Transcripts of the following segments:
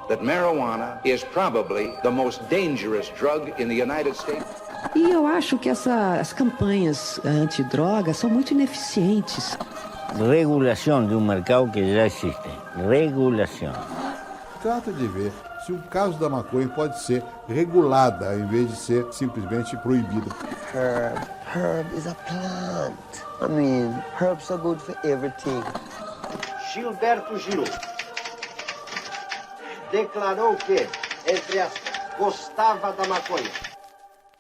that marijuana is probably the most dangerous drug in the United States. E eu acho que as campanhas antidrogas são muito ineficientes. Regulação de um mercado que já existe. Regulação. Trata de ver se o caso da maconha pode ser regulada, em vez de ser simplesmente proibida. Herb is a plant. I mean, herbs are good for everything. Gilberto Gil declarou que, entre aspas, gostava da maconha.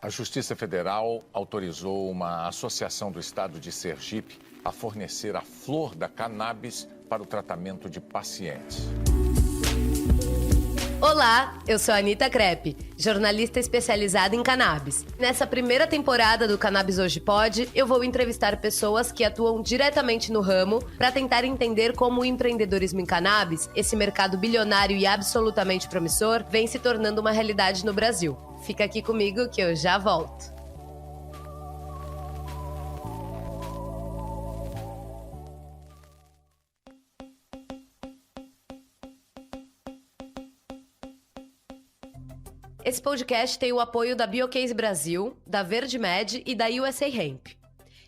A Justiça Federal autorizou uma associação do estado de Sergipe a fornecer a flor da cannabis para o tratamento de pacientes. Olá, eu sou a Anitta Crepe, jornalista especializada em cannabis. Nessa primeira temporada do Cannabis Hoje Pode, eu vou entrevistar pessoas que atuam diretamente no ramo para tentar entender como o empreendedorismo em cannabis, esse mercado bilionário e absolutamente promissor, vem se tornando uma realidade no Brasil. Fica aqui comigo que eu já volto. Esse podcast tem o apoio da Biocase Brasil, da VerdeMed e da USA Hemp.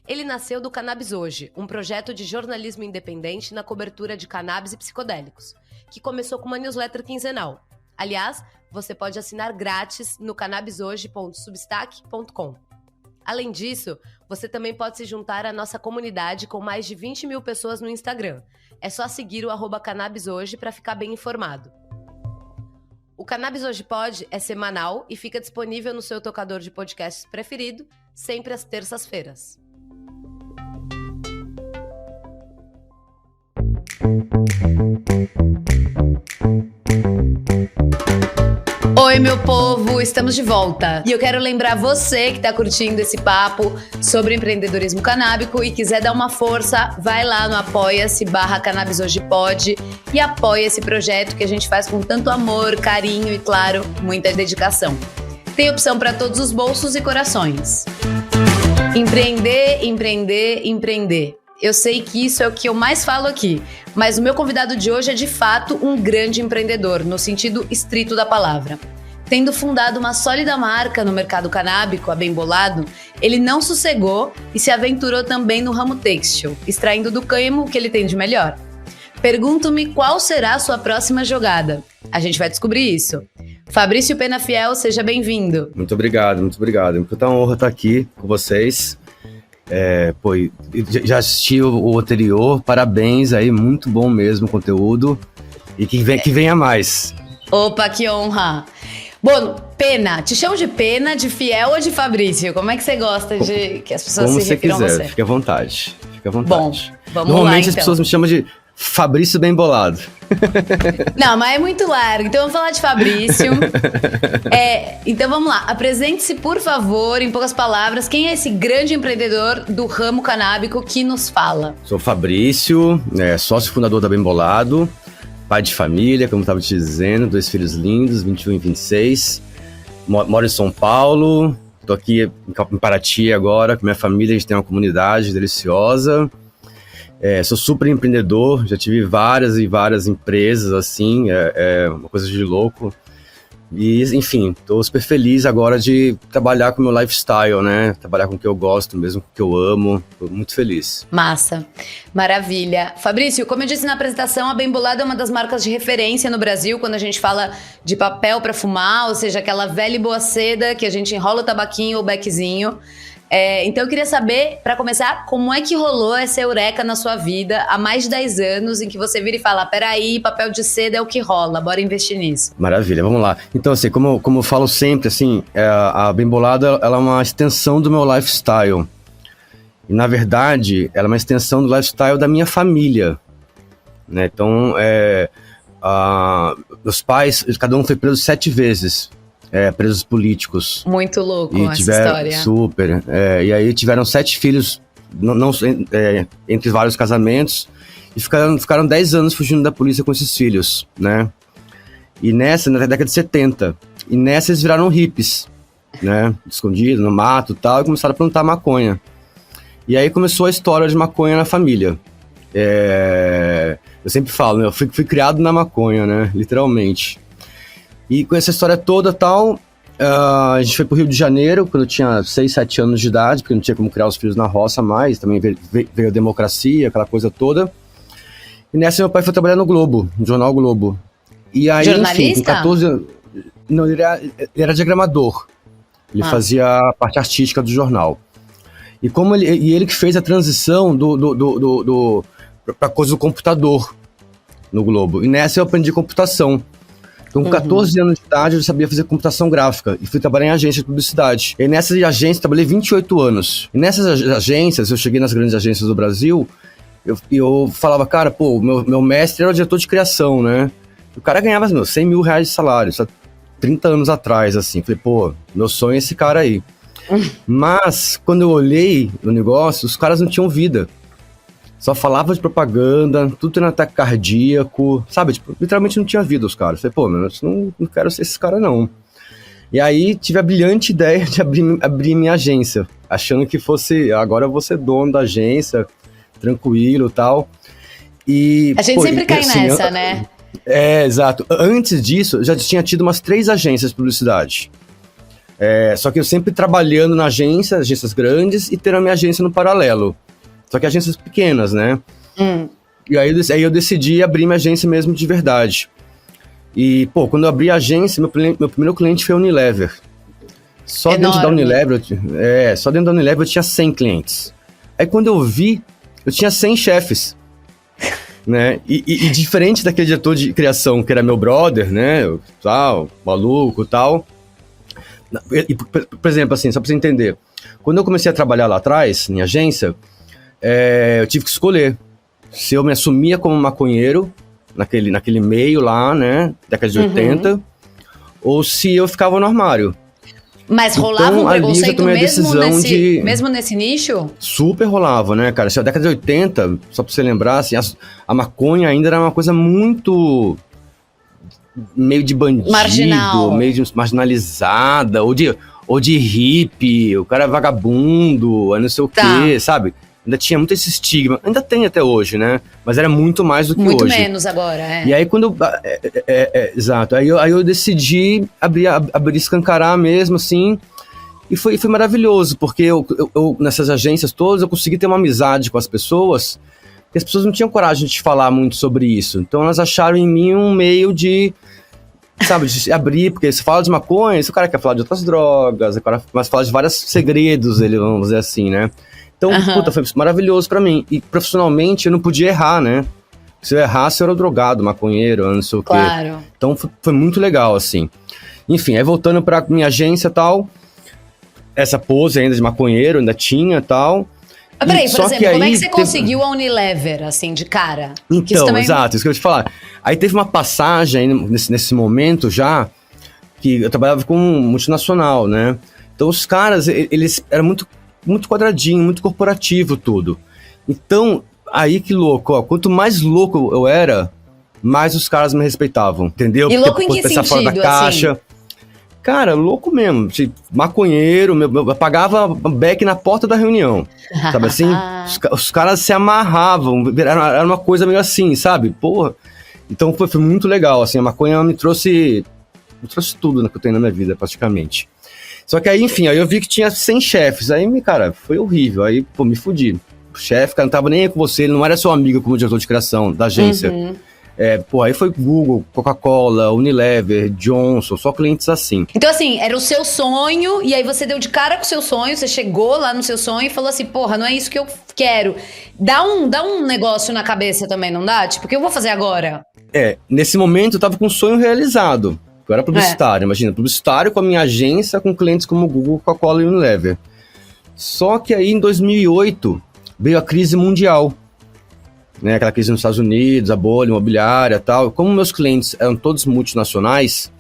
Ele nasceu do Cannabis Hoje, um projeto de jornalismo independente na cobertura de cannabis e psicodélicos, que começou com uma newsletter quinzenal. Aliás, você pode assinar grátis no cannabishoje.substack.com. Além disso, você também pode se juntar à nossa comunidade com mais de 20 mil pessoas no Instagram. É só seguir o @cannabishoje para ficar bem informado. O Cannabis Hoje Pode é semanal e fica disponível no seu tocador de podcasts preferido, sempre às terças-feiras. Oi, meu povo! Estamos de volta. E eu quero lembrar você que está curtindo esse papo sobre empreendedorismo canábico e quiser dar uma força, vai lá no apoia-se/Cannabis Hoje Pode e apoia esse projeto que a gente faz com tanto amor, carinho e, claro, muita dedicação. Tem opção para todos os bolsos e corações. Empreender, empreender, empreender. Eu sei que isso é o que eu mais falo aqui, mas o meu convidado de hoje é de fato um grande empreendedor, no sentido estrito da palavra. Tendo fundado uma sólida marca no mercado canábico, a Bem Bolado, ele não sossegou e se aventurou também no ramo têxtil, extraindo do cânhamo o que ele tem de melhor. Pergunto-me qual será a sua próxima jogada. A gente vai descobrir isso. Fabrício Penafiel, seja bem-vindo. Muito obrigado, muito obrigado. É uma honra estar aqui com vocês. Já assisti o anterior, parabéns aí, muito bom mesmo o conteúdo. E que venha mais. Opa, que honra! Bom, Pena, te chamo de Pena, de Fiel ou de Fabrício? Como é que você gosta de que as pessoas se refiram a você? Como você quiser, fique à vontade. Bom, vamos Normalmente lá, as pessoas me chamam de Fabrício Bem Bolado. Não, mas é muito largo, então vamos falar de Fabrício. Então vamos lá, apresente-se por favor, em poucas palavras, quem é esse grande empreendedor do ramo canábico que nos fala? Sou Fabrício, sócio fundador da Bem Bolado, pai de família, como eu estava te dizendo, 2 filhos lindos, 21 e 26. Moro em São Paulo, estou aqui em Paraty agora, com minha família, a gente tem uma comunidade deliciosa. Sou super empreendedor, já tive várias e várias empresas, assim, uma coisa de louco. E, enfim, estou super feliz agora de trabalhar com o meu lifestyle, né? Trabalhar com o que eu gosto, mesmo com o que eu amo. Estou muito feliz. Massa, maravilha. Fabrício, como eu disse na apresentação, a Bem Bolado é uma das marcas de referência no Brasil quando a gente fala de papel para fumar, ou seja, aquela velha e boa seda que a gente enrola o tabaquinho ou o beckzinho. Então eu queria saber, para começar, como é que rolou essa eureka na sua vida há mais de 10 anos, em que você vira e fala, peraí, papel de seda é o que rola, bora investir nisso. Maravilha, vamos lá. Então, assim, como eu falo sempre, assim, a Bem Bolado, ela é uma extensão do meu lifestyle. E, na verdade, ela é uma extensão do lifestyle da minha família, né? Então, meus pais, cada um foi preso 7 vezes. Presos políticos. Muito louco essa história. Super. E aí tiveram 7 filhos, entre vários casamentos, e ficaram 10 anos fugindo da polícia com esses filhos, né? E na década de 70. E nessa eles viraram hippies, né? Escondidos no mato e tal, e começaram a plantar maconha. E aí começou a história de maconha na família. Eu sempre falo, né? Eu fui criado na maconha, né? Literalmente. E com essa história toda e tal, a gente foi pro Rio de Janeiro, quando eu tinha 6, 7 anos de idade, porque não tinha como criar os filhos na roça mais, também veio a democracia, aquela coisa toda. E nessa meu pai foi trabalhar no Globo, no jornal Globo. E aí, enfim, com 14 anos... Não, ele era diagramador. Ele fazia a parte artística do jornal. E ele que fez a transição pra coisa do computador no Globo. E nessa eu aprendi computação. Então, com 14 anos de idade, eu já sabia fazer computação gráfica. E fui trabalhar em agência de publicidade. E nessas agências, trabalhei 28 anos. E nessas agências, eu cheguei nas grandes agências do Brasil, eu falava, cara, pô, meu mestre era o diretor de criação, né? O cara ganhava, 100 mil reais de salário, só 30 anos atrás, assim. Falei, pô, meu sonho é esse cara aí. Mas, quando eu olhei no negócio, os caras não tinham vida. Só falava de propaganda, tudo era ataque cardíaco, sabe? Tipo, literalmente não tinha vida os caras. Falei, pô, eu não quero ser esse cara, não. E aí, tive a brilhante ideia de abrir minha agência, achando que agora eu vou ser dono da agência, tranquilo e tal. E, a gente sempre cai nessa, né? Exato. Antes disso, eu já tinha tido umas 3 agências de publicidade. Só que eu sempre trabalhando na agências grandes e tendo a minha agência no paralelo. Só que agências pequenas, né? E aí eu decidi abrir minha agência mesmo de verdade. E, pô, quando eu abri a agência, meu primeiro cliente foi a Unilever. Só dentro da Unilever eu tinha 100 clientes. Aí quando eu vi, eu tinha 100 chefes. Né? E diferente daquele diretor de criação que era meu brother, né? Tal, maluco e tal. Por exemplo, assim, só pra você entender. Quando eu comecei a trabalhar lá atrás, em agência, eu tive que escolher se eu me assumia como maconheiro naquele meio lá, né? Década de 80, ou se eu ficava no armário. Mas rolava um preconceito mesmo nesse nicho? Super rolava, né, cara? A década de 80, só pra você lembrar, assim, a maconha ainda era uma coisa muito... meio de bandido, meio de marginalizada, ou de hippie, o cara é vagabundo, não sei o quê, sabe? Ainda tinha muito esse estigma. Ainda tem até hoje, né? Mas era muito mais do que muito hoje. Muito menos agora, E aí quando... exato. Aí eu decidi escancarar mesmo, assim. E foi maravilhoso, porque eu, nessas agências todas, eu consegui ter uma amizade com as pessoas, porque as pessoas não tinham coragem de falar muito sobre isso. Então elas acharam em mim um meio de... sabe, de abrir, porque se fala de maconha, se o cara quer falar de outras drogas, mas fala de vários segredos, vamos dizer assim, né? Então, puta, foi maravilhoso pra mim. E profissionalmente eu não podia errar, né? Se eu errasse, eu era drogado, maconheiro, não sei o quê. Então foi muito legal, assim. Enfim, aí voltando pra minha agência e tal, essa pose ainda de maconheiro, ainda tinha e tal. Peraí, por exemplo, como é que você conseguiu a Unilever, assim, de cara? Então, exato, isso que eu ia te falar. Aí teve uma passagem nesse momento já, que eu trabalhava com um multinacional, né? Então os caras, eles eram muito quadradinho, muito corporativo tudo. Então, aí que louco, ó, quanto mais louco eu era, mais os caras me respeitavam, entendeu? E louco em que sentido, fora da caixa. Assim? Cara, louco mesmo, maconheiro, eu pagava beck na porta da reunião, sabe assim? Os caras se amarravam, era uma coisa meio assim, sabe? Porra. Então foi muito legal, assim, a maconha me trouxe tudo, né, que eu tenho na minha vida, praticamente. Só que aí, enfim, aí eu vi que tinha 100 chefes, aí, cara, foi horrível, aí, pô, me fudi. O chefe, cara, não tava nem aí com você, ele não era seu amigo como diretor de criação da agência. Aí foi Google, Coca-Cola, Unilever, Johnson, só clientes assim. Então, assim, era o seu sonho, e aí você deu de cara com o seu sonho, você chegou lá no seu sonho e falou assim, porra, não é isso que eu quero. Dá um negócio na cabeça também, não dá? Tipo, o que eu vou fazer agora? Nesse momento eu tava com um sonho realizado. Eu era publicitário, imagina, publicitário com a minha agência, com clientes como Google, Coca-Cola e Unilever. Só que aí, em 2008, veio a crise mundial. Né, aquela crise nos Estados Unidos, a bolha imobiliária e tal. Como meus clientes eram todos multinacionais,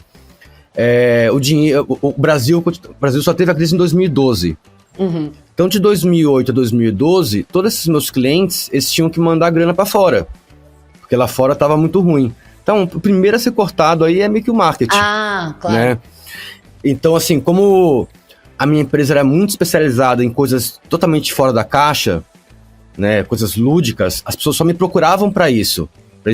o Brasil só teve a crise em 2012. Então, de 2008 a 2012, todos esses meus clientes, eles tinham que mandar grana para fora, porque lá fora estava muito ruim. Então, o primeiro a ser cortado aí é meio que o marketing. Claro. Né? Então, assim, como a minha empresa era muito especializada em coisas totalmente fora da caixa, né, coisas lúdicas, as pessoas só me procuravam para esse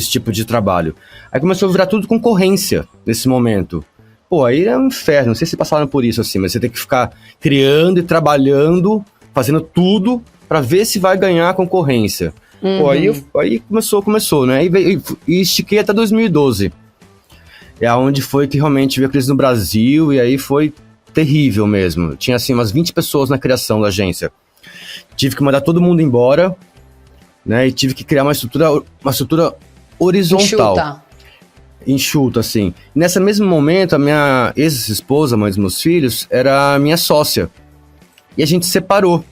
tipo de trabalho. Aí começou a virar tudo concorrência nesse momento. Pô, aí é um inferno, não sei se passaram por isso assim, mas você tem que ficar criando e trabalhando, fazendo tudo pra ver se vai ganhar a concorrência. Pô, aí começou, né? E estiquei até 2012. É onde foi que realmente veio a crise no Brasil, e aí foi terrível mesmo. Tinha, assim, umas 20 pessoas na criação da agência. Tive que mandar todo mundo embora, né? E tive que criar uma estrutura horizontal. Enxuta, assim. Nesse mesmo momento, a minha ex-esposa, mãe dos meus filhos, era a minha sócia. E a gente separou.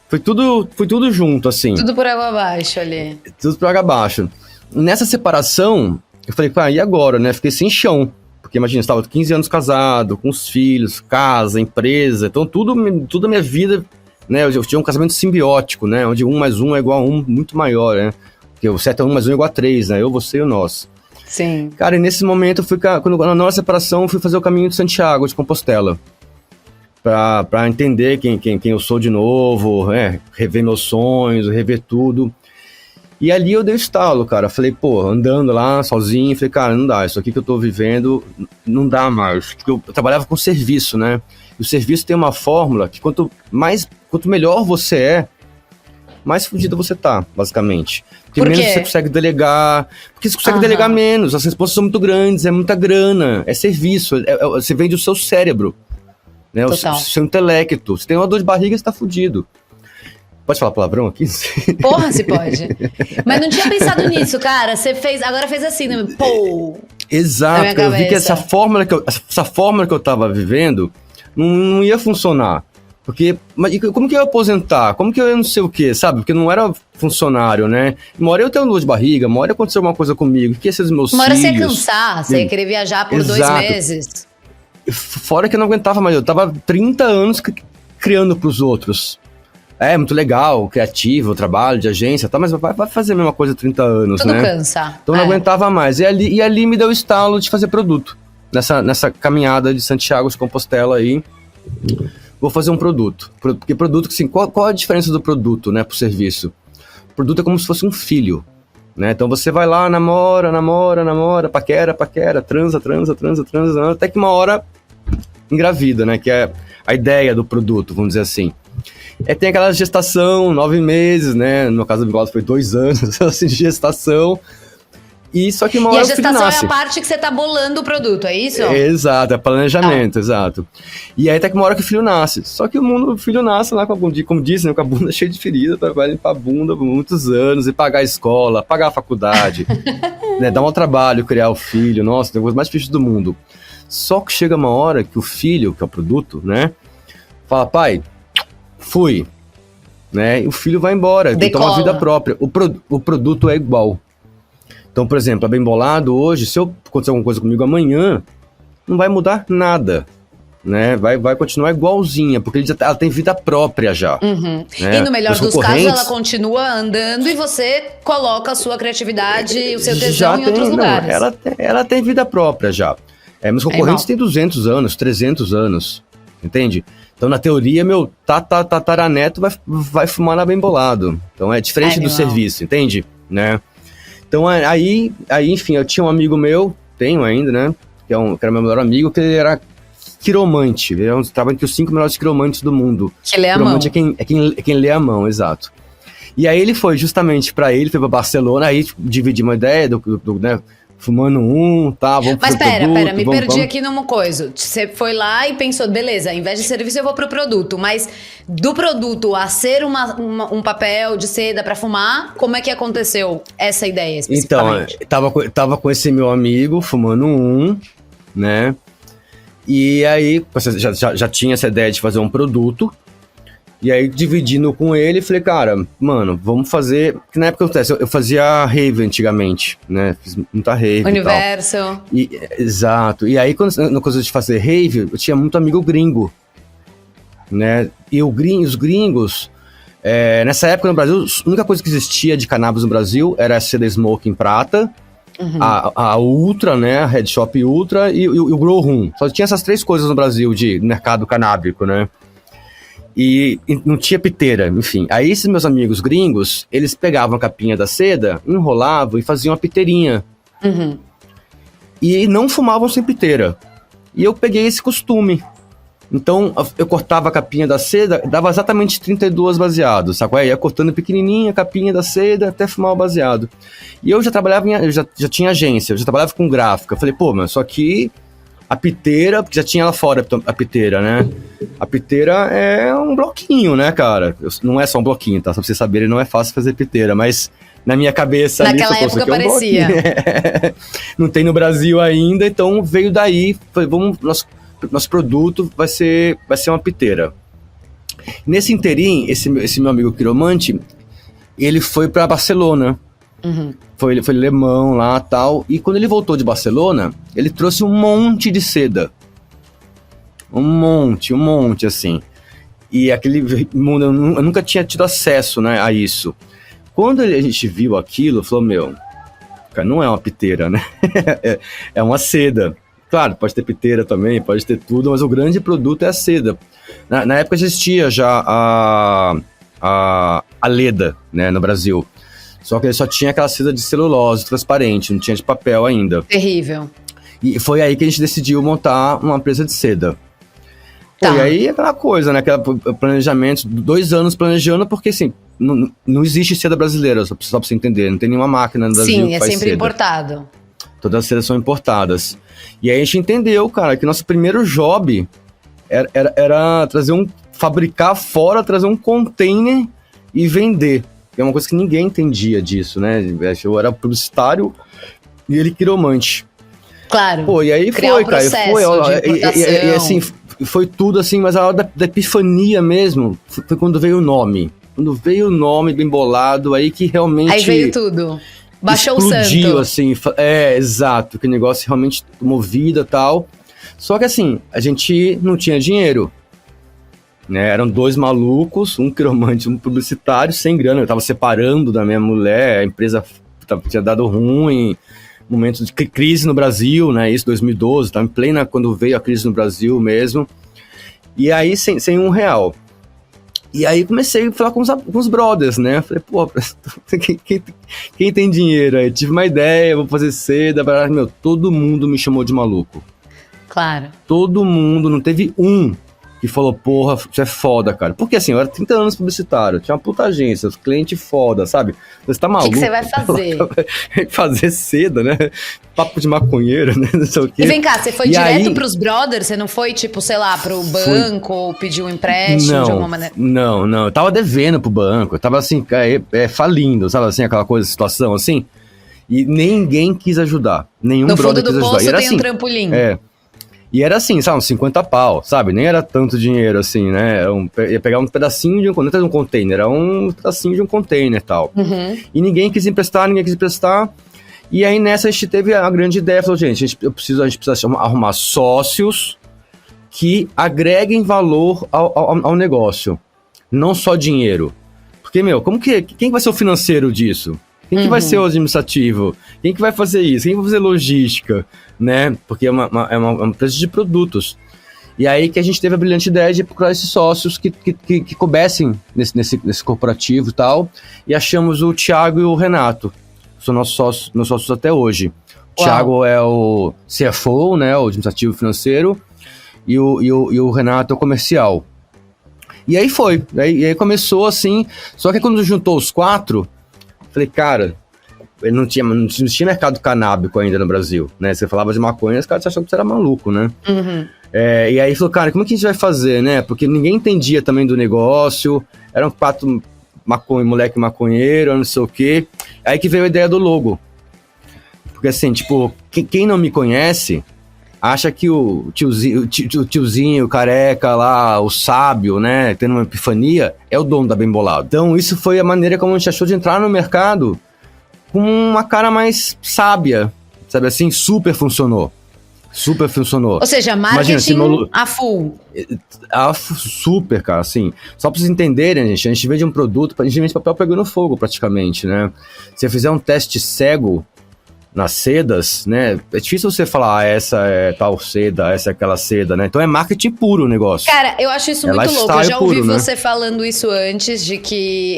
Foi tudo junto, assim. Tudo por água abaixo ali. Tudo por água abaixo. Nessa separação, eu falei, pá, e agora, né? Fiquei sem chão. Porque imagina, eu estava 15 anos casado, com os filhos, casa, empresa. Então tudo a minha vida, né? Eu tinha um casamento simbiótico, né? Onde 1 mais 1 é igual a 1, muito maior, né? Porque o certo é 1 mais 1 é igual a 3, né? Eu, você e o nós. Sim. Cara, e nesse momento, na nossa separação, eu fui fazer o caminho de Santiago, de Compostela. Pra entender quem eu sou de novo, rever meus sonhos, rever tudo. E ali eu dei o estalo, cara. Falei, pô, andando lá, sozinho, falei, cara, não dá, isso aqui que eu tô vivendo, não dá mais. Porque eu trabalhava com serviço, né? E o serviço tem uma fórmula que quanto melhor você é, mais fudido você tá, basicamente. Porque menos você consegue delegar. Porque você consegue delegar menos, as respostas são muito grandes, é muita grana, é serviço, você vende o seu cérebro. Né, o seu intelecto. Se tem uma dor de barriga, você tá fudido. Pode falar palavrão aqui? Porra, se pode. Mas não tinha pensado nisso, cara. Agora fez assim, né? Pô! Exato, eu vi que essa fórmula que eu tava vivendo não ia funcionar. Porque, mas como que eu ia aposentar? Como que eu ia não sei o quê, sabe? Porque não era funcionário, né? Uma hora eu tenho dor de barriga, uma hora aconteceu alguma coisa comigo. O que ia ser dos meus filhos? Uma hora você ia cansar, você ia querer viajar por 2 meses. Fora que eu não aguentava mais, eu tava 30 anos criando pros outros. É muito legal, criativo, trabalho de agência, tá, mas vai fazer a mesma coisa há 30 anos, tudo né? Cansa. Então eu não aguentava mais. E ali me deu o estalo de fazer produto. Nessa caminhada de Santiago de Compostela aí, vou fazer um produto. Porque produto, assim, qual a diferença do produto, né, pro serviço? O produto é como se fosse um filho. Né? Então você vai lá, namora, paquera, transa, até que uma hora engravida, né? Que é a ideia do produto, vamos dizer assim. Tem aquela gestação, 9 meses, né? No caso do Bigode foi 2 anos assim, de gestação. E só que uma hora o filho nasce. E a gestação é a parte que você tá bolando o produto, é isso? Exato, é planejamento, exato. E aí até que uma hora que o filho nasce. Só que o filho nasce lá, como disse, né, com a bunda cheia de ferida, vai limpar a bunda por muitos anos, e pagar a escola, pagar a faculdade, né, dá um trabalho criar o filho, nossa, tem coisa mais difícil do mundo. Só que chega uma hora que o filho, que é o produto, né, fala, pai, fui, né, e o filho vai embora, tem que tomar vida própria. O produto é igual. Então, por exemplo, a Bem Bolado hoje, se eu acontecer alguma coisa comigo amanhã, não vai mudar nada, né? Vai continuar igualzinha, porque ela tem vida própria já. Uhum. Né? E no melhor dos casos, ela continua andando e você coloca a sua criatividade e o seu tesão em outros lugares. Ela tem vida própria já. Meus concorrentes têm 200 anos, 300 anos, entende? Então, na teoria, meu tataraneto vai fumar na Bem Bolado. Então, é diferente do serviço, entende? Né? Então, aí, enfim, eu tinha um amigo meu, tenho ainda, né? Que era meu melhor amigo, que ele era quiromante. Ele estava entre os 5 melhores quiromantes do mundo. Que lê a mão. Quiromante é quem lê a mão, exato. E aí ele foi justamente pra ele, foi pra Barcelona, aí dividimos uma ideia né? Fumando tá, vamos fazer produto. Mas pera, me perdi aqui numa coisa. Você foi lá e pensou, beleza, ao invés de serviço eu vou pro produto, mas do produto a ser um papel de seda pra fumar, como é que aconteceu essa ideia especificamente? Então, tava com esse meu amigo, fumando né, e aí já tinha essa ideia de fazer um produto. E aí, dividindo com ele, falei, cara, mano, vamos fazer... Que na época eu fazia rave antigamente, né? Fiz muita rave Universo. E tal. Exato. E aí, na coisa de fazer rave, eu tinha muito amigo gringo, né? E os gringos... nessa época no Brasil, a única coisa que existia de cannabis no Brasil era a CD Smoking prata, a Ultra, né? A Head Shop Ultra e o Grow Room. Só tinha essas 3 coisas no Brasil de mercado canábico, né? E não tinha piteira, enfim. Aí esses meus amigos gringos, eles pegavam a capinha da seda, enrolavam e faziam uma piteirinha. E não fumavam sem piteira. E eu peguei esse costume. Então, eu cortava a capinha da seda, dava exatamente 32 baseados, sacou? Ia cortando pequenininha a capinha da seda até fumar o baseado. E eu já trabalhava, eu já tinha agência, eu já trabalhava com gráfica. Eu falei, pô, mas só que a piteira, porque já tinha lá fora a piteira, né? A piteira é um bloquinho, né, cara? Não é só um bloquinho, tá? Só pra vocês saberem, não é fácil fazer piteira, mas na minha cabeça... Naquela época parecia. Não tem no Brasil ainda, então veio daí, foi, nosso produto vai ser uma piteira. Nesse interim, esse meu amigo quiromante, ele foi para Barcelona. Foi alemão lá e tal. E quando ele voltou de Barcelona, ele trouxe um monte de seda. Um monte, assim. E aquele mundo, eu nunca tinha tido acesso, né, a isso. Quando a gente viu aquilo, falou, meu, cara, não é uma piteira, né? É uma seda. Claro, pode ter piteira também, pode ter tudo, mas o grande produto é a seda. Na época existia já a Leda, né, no Brasil. Só que ele só tinha aquela seda de celulose transparente, não tinha de papel ainda. Terrível. E foi aí que a gente decidiu montar uma empresa de seda. Tá. E aí aquela coisa, né, aquele planejamento, 2 anos planejando, porque assim, não existe seda brasileira, só pra você entender, não tem nenhuma máquina no Brasil Sim, que faz sempre seda. importado. Todas as sedas são importadas. E aí a gente entendeu, cara, que nosso primeiro job era fabricar fora, trazer um container e vender. É uma coisa que ninguém entendia disso, né? Eu era publicitário e ele quiromante. Claro. Pô, e aí criar foi, um cara. processo E assim, foi tudo assim, mas a hora da epifania mesmo foi quando veio o nome. Quando veio o nome bem bolado, aí que realmente... Aí veio tudo. Baixou explodiu, o santo. Assim, exato, que o negócio realmente tomou vida e tal. Só que assim, a gente não tinha dinheiro, né? Eram 2 malucos, um quiromante, um publicitário, sem grana. Eu tava separando da minha mulher, a empresa tinha dado ruim, momento de crise no Brasil, né? Isso, 2012, tava em plena quando veio a crise no Brasil mesmo. E aí, sem R$1. E aí comecei a falar com os brothers, né? Falei, pô, quem tem dinheiro aí? Tive uma ideia, vou fazer seda. Meu, todo mundo me chamou de maluco. Claro. Todo mundo, não teve um que falou, porra, isso é foda, cara. Porque assim, eu era 30 anos publicitário, tinha uma puta agência, os clientes foda, sabe? Você tá maluco? O que você vai fazer? Fazer seda, né? Papo de maconheiro, né? Não sei o quê. E vem cá, você foi E direto aí... pros brothers? Você não foi, tipo, sei lá, pro banco ou pedir um empréstimo de alguma maneira? Não. Eu tava devendo pro banco. Eu tava assim, falindo, sabe assim, aquela coisa, situação assim. E ninguém quis ajudar. Nenhum brother quis ajudar. No fundo do poço tem assim, um trampolim. E era assim, sabe, uns 50 pau, sabe? Nem era tanto dinheiro assim, né? Ia pegar um pedacinho de um container, era um pedacinho de um container e tal. E ninguém quis emprestar. E aí nessa a gente teve a grande ideia, falou, gente, a gente precisa arrumar sócios que agreguem valor ao negócio, não só dinheiro. Porque, meu, quem vai ser o financeiro disso? Quem que vai ser o administrativo? Quem que vai fazer isso? Quem vai fazer logística? Né? Porque é uma empresa de produtos. E aí que a gente teve a brilhante ideia de procurar esses sócios que coubessem nesse corporativo e tal. E achamos o Thiago e o Renato. São nossos sócios até hoje. O Thiago é o CFO, né? O administrativo financeiro. E o Renato é o comercial. E aí foi. E aí começou assim. Só que quando juntou os 4... Falei, cara, não tinha mercado canábico ainda no Brasil, né? Você falava de maconha, os caras achavam que você era maluco, né? E aí falou, cara, como que a gente vai fazer, né? Porque ninguém entendia também do negócio, eram 4 moleque maconheiro, não sei o quê. Aí que veio a ideia do logo. Porque assim, tipo, quem não me conhece acha que o tiozinho, o careca lá, o sábio, né, tendo uma epifania, é o dono da Bem Bolado. Então isso foi a maneira como a gente achou de entrar no mercado com uma cara mais sábia, sabe assim? Super funcionou. Ou seja, marketing a full. Super, cara, assim. Só pra vocês entenderem, a gente vende um produto, a gente vende papel pegando fogo praticamente, né? Se você fizer um teste cego, nas sedas, né? É difícil você falar, essa é tal seda, essa é aquela seda, né? Então é marketing puro o negócio. Cara, eu acho isso É muito louco. Eu lifestyle já ouvi puro, né? você falando isso antes, de que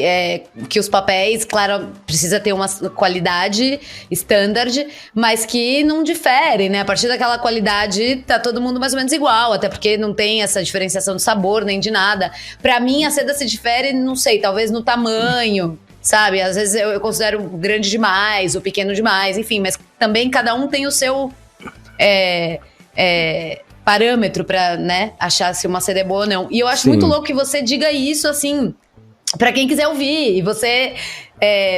os papéis, claro, precisa ter uma qualidade standard, mas que não difere, né? A partir daquela qualidade, tá todo mundo mais ou menos igual, até porque não tem essa diferenciação de sabor nem de nada. Pra mim, a seda se difere, não sei, talvez no tamanho, sabe? Às vezes eu considero grande demais ou pequeno demais, enfim, mas também cada um tem o seu parâmetro pra, né, achar se uma seda é boa ou não. E eu acho Sim. muito louco que você diga isso, assim, pra quem quiser ouvir. E você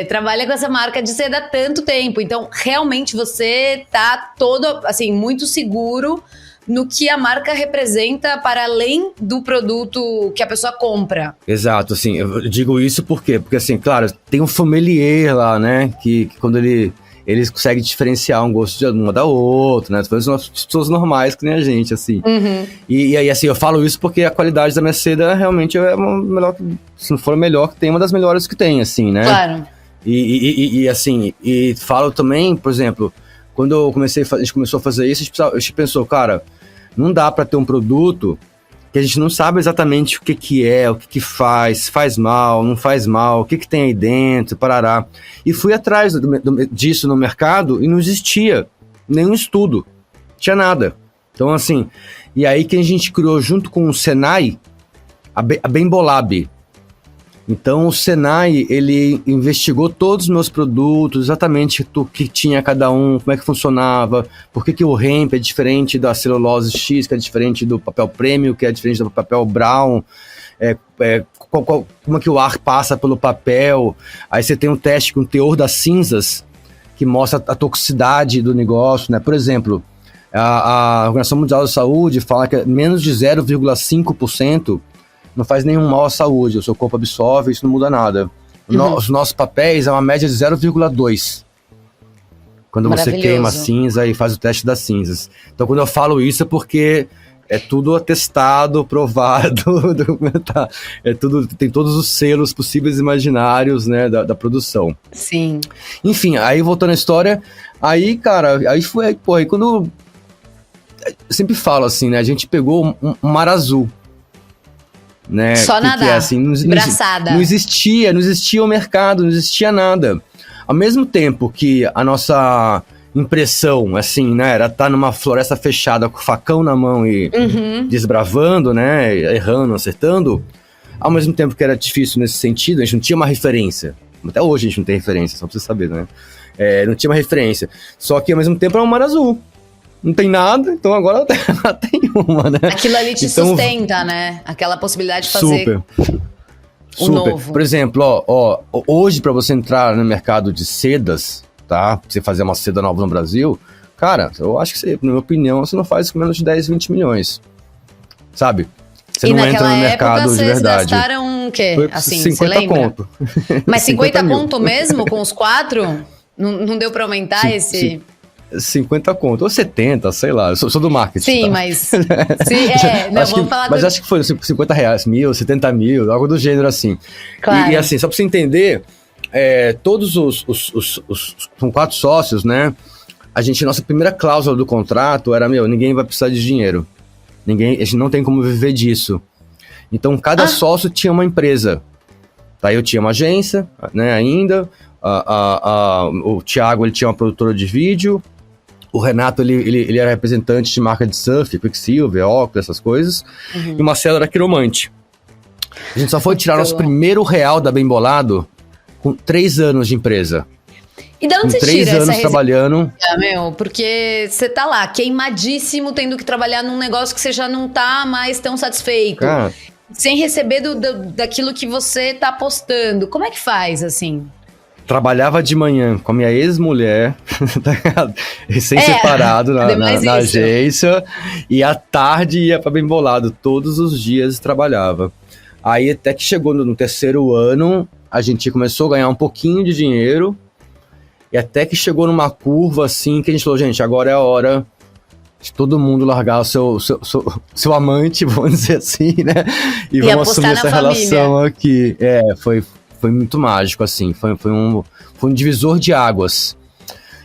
trabalha com essa marca de seda há tanto tempo, então realmente você tá todo, assim, muito seguro no que a marca representa para além do produto que a pessoa compra. Exato, assim, eu digo isso por quê? Porque, assim, claro, tem um sommelier lá, né, que quando ele consegue diferenciar um gosto de uma da outra, né, são as pessoas normais que nem a gente, assim. Uhum. E aí, assim, eu falo isso porque a qualidade da minha seda realmente é uma melhor, se não for a melhor que tem, uma das melhores que tem, assim, né. Claro. E assim, e falo também, por exemplo, quando a gente começou a fazer isso, a gente pensou, cara, não dá para ter um produto que a gente não sabe exatamente o que é, o que faz mal, não faz mal, o que tem aí dentro, parará. E fui atrás disso no mercado e não existia nenhum estudo, não tinha nada. Então, assim, e aí que a gente criou junto com o Senai, a Bembolab. Então, o Senai, ele investigou todos os meus produtos, exatamente o que tinha cada um, como é que funcionava, por que o hemp é diferente da celulose X, que é diferente do papel premium, que é diferente do papel brown, como é que o ar passa pelo papel. Aí você tem um teste com o teor das cinzas, que mostra a toxicidade do negócio, né? Por exemplo, a Organização Mundial da Saúde fala que menos de 0,5% não faz nenhum mal à saúde, o seu corpo absorve, isso não muda nada. Os nossos papéis é uma média de 0,2. Quando você queima a cinza e faz o teste das cinzas. Então, quando eu falo isso é porque é tudo atestado, provado, documentado. Tem todos os selos possíveis e imaginários, né, da produção. Sim. Enfim, aí voltando à história, aí, cara, aí quando... Eu sempre falo assim, né, a gente pegou um mar azul. Né? Só nadar, assim, braçada. Não existia o mercado, não existia nada. Ao mesmo tempo que a nossa impressão, assim, né, era estar numa floresta fechada com o facão na mão e desbravando, né, errando, acertando, ao mesmo tempo que era difícil nesse sentido, a gente não tinha uma referência. Até hoje a gente não tem referência, só pra você saber, né? Não tinha uma referência. Só que ao mesmo tempo era um mar azul. Não tem nada, então agora tem uma, né? Aquilo ali te sustenta, né? Aquela possibilidade de fazer super. novo. Por exemplo, hoje para você entrar no mercado de sedas, tá? Pra você fazer uma seda nova no Brasil, cara, eu acho que você, na minha opinião, você não faz com menos de 10, 20 milhões. Sabe? Você não entra no mercado de verdade. Vocês gastaram o quê? Foi assim, 50 você lembra? conto. Mas 50 mil. conto mesmo com os 4? Não deu pra aumentar esse... 50 conto, ou 70, sei lá, eu sou do marketing. Sim, tá? mas... vamos falar mas acho que foi 50 reais, 70 mil, algo do gênero assim. Claro. E assim, só pra você entender, todos são 4 sócios, né? Nossa primeira cláusula do contrato era, ninguém vai precisar de dinheiro. A gente não tem como viver disso. Então, cada sócio tinha uma empresa. Tá, eu tinha uma agência, né, ainda. O Thiago, ele tinha uma produtora de vídeo. O Renato, ele era representante de marca de surf, Quicksilver, óculos, essas coisas. E o Marcelo era quiromante. A gente só foi tirar nosso primeiro real da Bembolado com 3 anos de empresa. E de onde você tira essa 3 anos trabalhando. Porque você tá lá, queimadíssimo, tendo que trabalhar num negócio que você já não tá mais tão satisfeito. Cara, sem receber daquilo que você tá apostando. Como é que faz, assim? Trabalhava de manhã com a minha ex-mulher, recém-separado na agência, e à tarde ia pra Bembolado, todos os dias trabalhava. Aí até que chegou no 3º ano, a gente começou a ganhar um pouquinho de dinheiro, e até que chegou numa curva assim, que a gente falou, gente, agora é a hora de todo mundo largar o seu amante, vamos dizer assim, né? E vamos assumir essa relação aqui. Foi muito mágico, assim, foi um divisor de águas.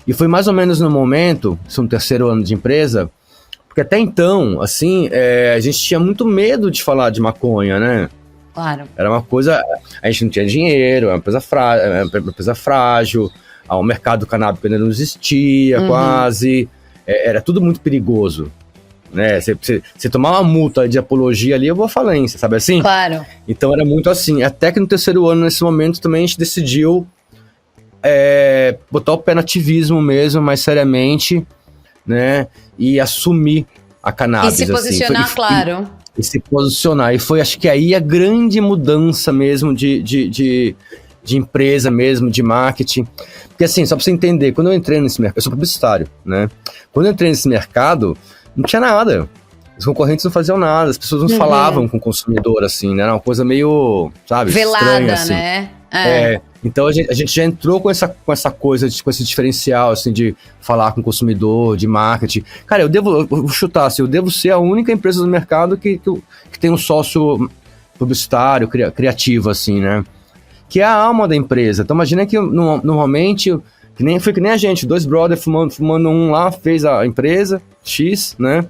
E foi mais ou menos no momento, isso é um terceiro ano de empresa, porque até então, assim, a gente tinha muito medo de falar de maconha, né? Claro. Era uma coisa, a gente não tinha dinheiro, era uma empresa frágil, o mercado canábico ainda não existia quase, era tudo muito perigoso, né? Você tomar uma multa de apologia ali, eu vou à falência, sabe assim? Claro. Então era muito assim, até que no terceiro ano, nesse momento, também a gente decidiu botar o pé no ativismo mesmo, mais seriamente, né? E assumir a cannabis. E se posicionar, assim. Claro. E se posicionar. E foi, acho que aí a grande mudança mesmo de empresa mesmo, de marketing. Porque assim, só pra você entender, quando eu entrei nesse mercado, eu sou publicitário, né? Quando eu entrei nesse mercado, não tinha nada. Os concorrentes não faziam nada, as pessoas não falavam com o consumidor, assim, né? Era uma coisa meio, sabe, velada, estranha, assim. Né? Então a gente já entrou com essa coisa, com esse diferencial, assim, de falar com o consumidor, de marketing. Cara, eu vou chutar, assim, eu devo ser a única empresa do mercado que tem um sócio publicitário, criativo, assim, né? Que é a alma da empresa. Então imagina que normalmente, foi que nem a gente, 2 brothers fumando um lá, fez a empresa, X, né?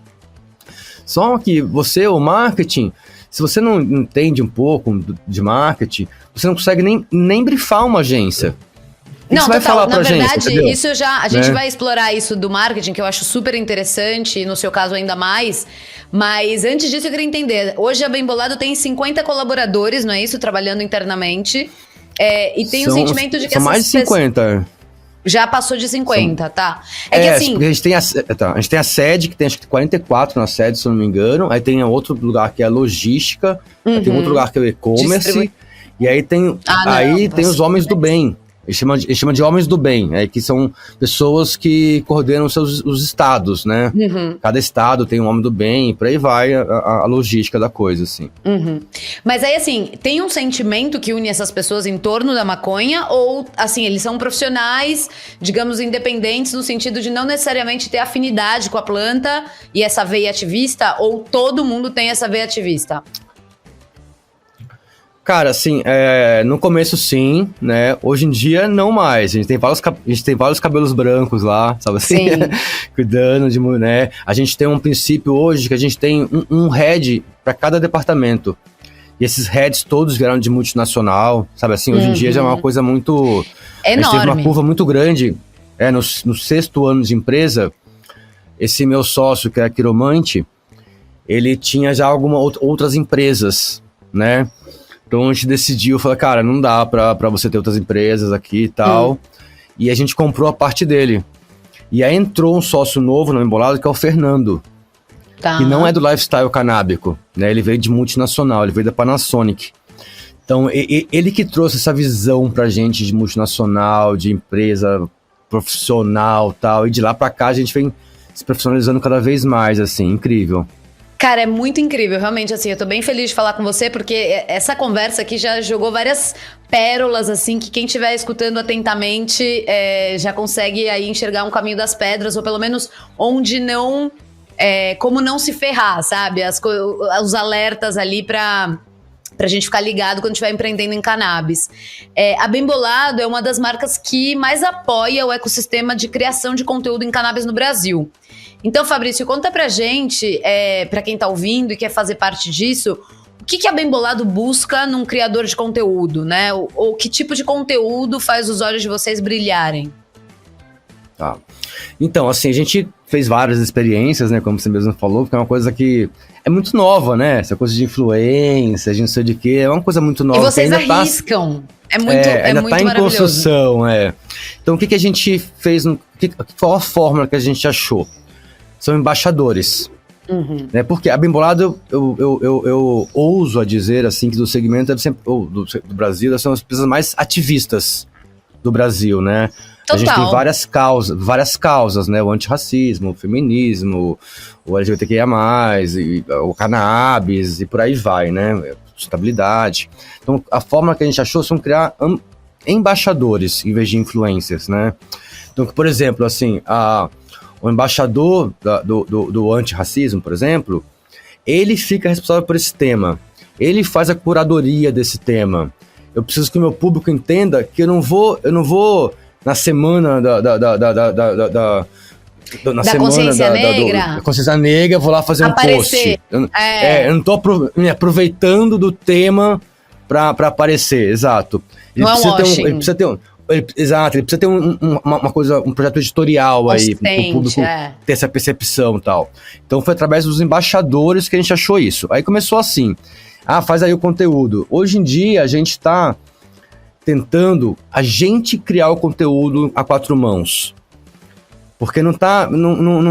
Só que o marketing, se você não entende um pouco de marketing, você não consegue nem brifar uma agência. Não, vai falar na pra verdade, agência, isso a gente vai explorar isso do marketing, que eu acho super interessante, e no seu caso ainda mais. Mas antes disso eu queria entender, hoje a Bem Bolado tem 50 colaboradores, não é isso? Trabalhando internamente. E tem o sentimento de que são mais de 50. Já passou de 50, tá? Que assim... Porque a gente tem a sede, que tem acho que 44 na sede, se eu não me engano. Aí tem outro lugar que é a logística. Aí tem outro lugar que é o e-commerce. E aí tem os homens do bem. Eles chamam de homens do bem, que são pessoas que coordenam os estados, né? Cada estado tem um homem do bem, e por aí vai a logística da coisa, assim. Mas aí, assim, tem um sentimento que une essas pessoas em torno da maconha? Ou, assim, eles são profissionais, digamos, independentes, no sentido de não necessariamente ter afinidade com a planta e essa veia ativista? Ou todo mundo tem essa veia ativista? Cara, assim, no começo sim, né? Hoje em dia não mais. A gente tem vários cabelos brancos lá, sabe assim? Cuidando de, né? A gente tem um princípio hoje que a gente tem um head para cada departamento. E esses heads todos vieram de multinacional, sabe assim? Hoje em dia já é uma coisa muito... Enorme. A gente teve uma curva muito grande. No 6º ano de empresa, esse meu sócio, que é quiromante, ele tinha já outras empresas, né? Então a gente decidiu, falou, cara, não dá pra você ter outras empresas aqui e tal. E a gente comprou a parte dele. E aí entrou um sócio novo no Embolado, que é o Fernando. Que não é do lifestyle canábico, né? Ele veio de multinacional, ele veio da Panasonic. Então ele que trouxe essa visão pra gente de multinacional, de empresa profissional e tal. E de lá pra cá a gente vem se profissionalizando cada vez mais, assim, incrível. Cara, é muito incrível, realmente, assim, eu tô bem feliz de falar com você, porque essa conversa aqui já jogou várias pérolas, assim, que quem estiver escutando atentamente já consegue aí enxergar um caminho das pedras, ou pelo menos onde não, como não se ferrar, sabe? Os alertas ali pra gente ficar ligado quando estiver empreendendo em cannabis. A Bem Bolado é uma das marcas que mais apoia o ecossistema de criação de conteúdo em cannabis no Brasil. Então, Fabrício, conta pra gente, pra quem tá ouvindo e quer fazer parte disso, o que a Bem Bolado busca num criador de conteúdo, né? Ou que tipo de conteúdo faz os olhos de vocês brilharem? Tá. Então, assim, a gente fez várias experiências, né? Como você mesmo falou, porque é uma coisa que é muito nova, né? Essa coisa de influência, de não sei de quê, é uma coisa muito nova. E vocês arriscam. Ainda muito tá em maravilhoso. construção, Então, o que a gente fez? Qual a fórmula que a gente achou? São embaixadores. Né? Porque a Bem Bolado, eu ouso a dizer assim, que do segmento deve ser, do Brasil, são as empresas mais ativistas do Brasil, né? Total. A gente tem várias causas, né? O antirracismo, o feminismo, o LGBTQIA+, o cannabis e por aí vai, né? Sustentabilidade. Então, a forma que a gente achou são criar embaixadores em vez de influencers, né? Então, por exemplo, assim, o embaixador do antirracismo, por exemplo, ele fica responsável por esse tema. Ele faz a curadoria desse tema. Eu preciso que o meu público entenda que eu não vou na semana Da consciência negra? Da consciência negra, eu vou lá fazer Aparecer. um post. Eu não tô me aproveitando do tema pra aparecer, exato. Não é um washing. Ele precisa ter ele precisa ter uma coisa, um projeto editorial aí, para o público ter essa percepção e tal. Então foi através dos embaixadores que a gente achou isso. Aí começou assim, faz aí o conteúdo. Hoje em dia a gente tá tentando a gente criar o conteúdo a 4 mãos. Porque não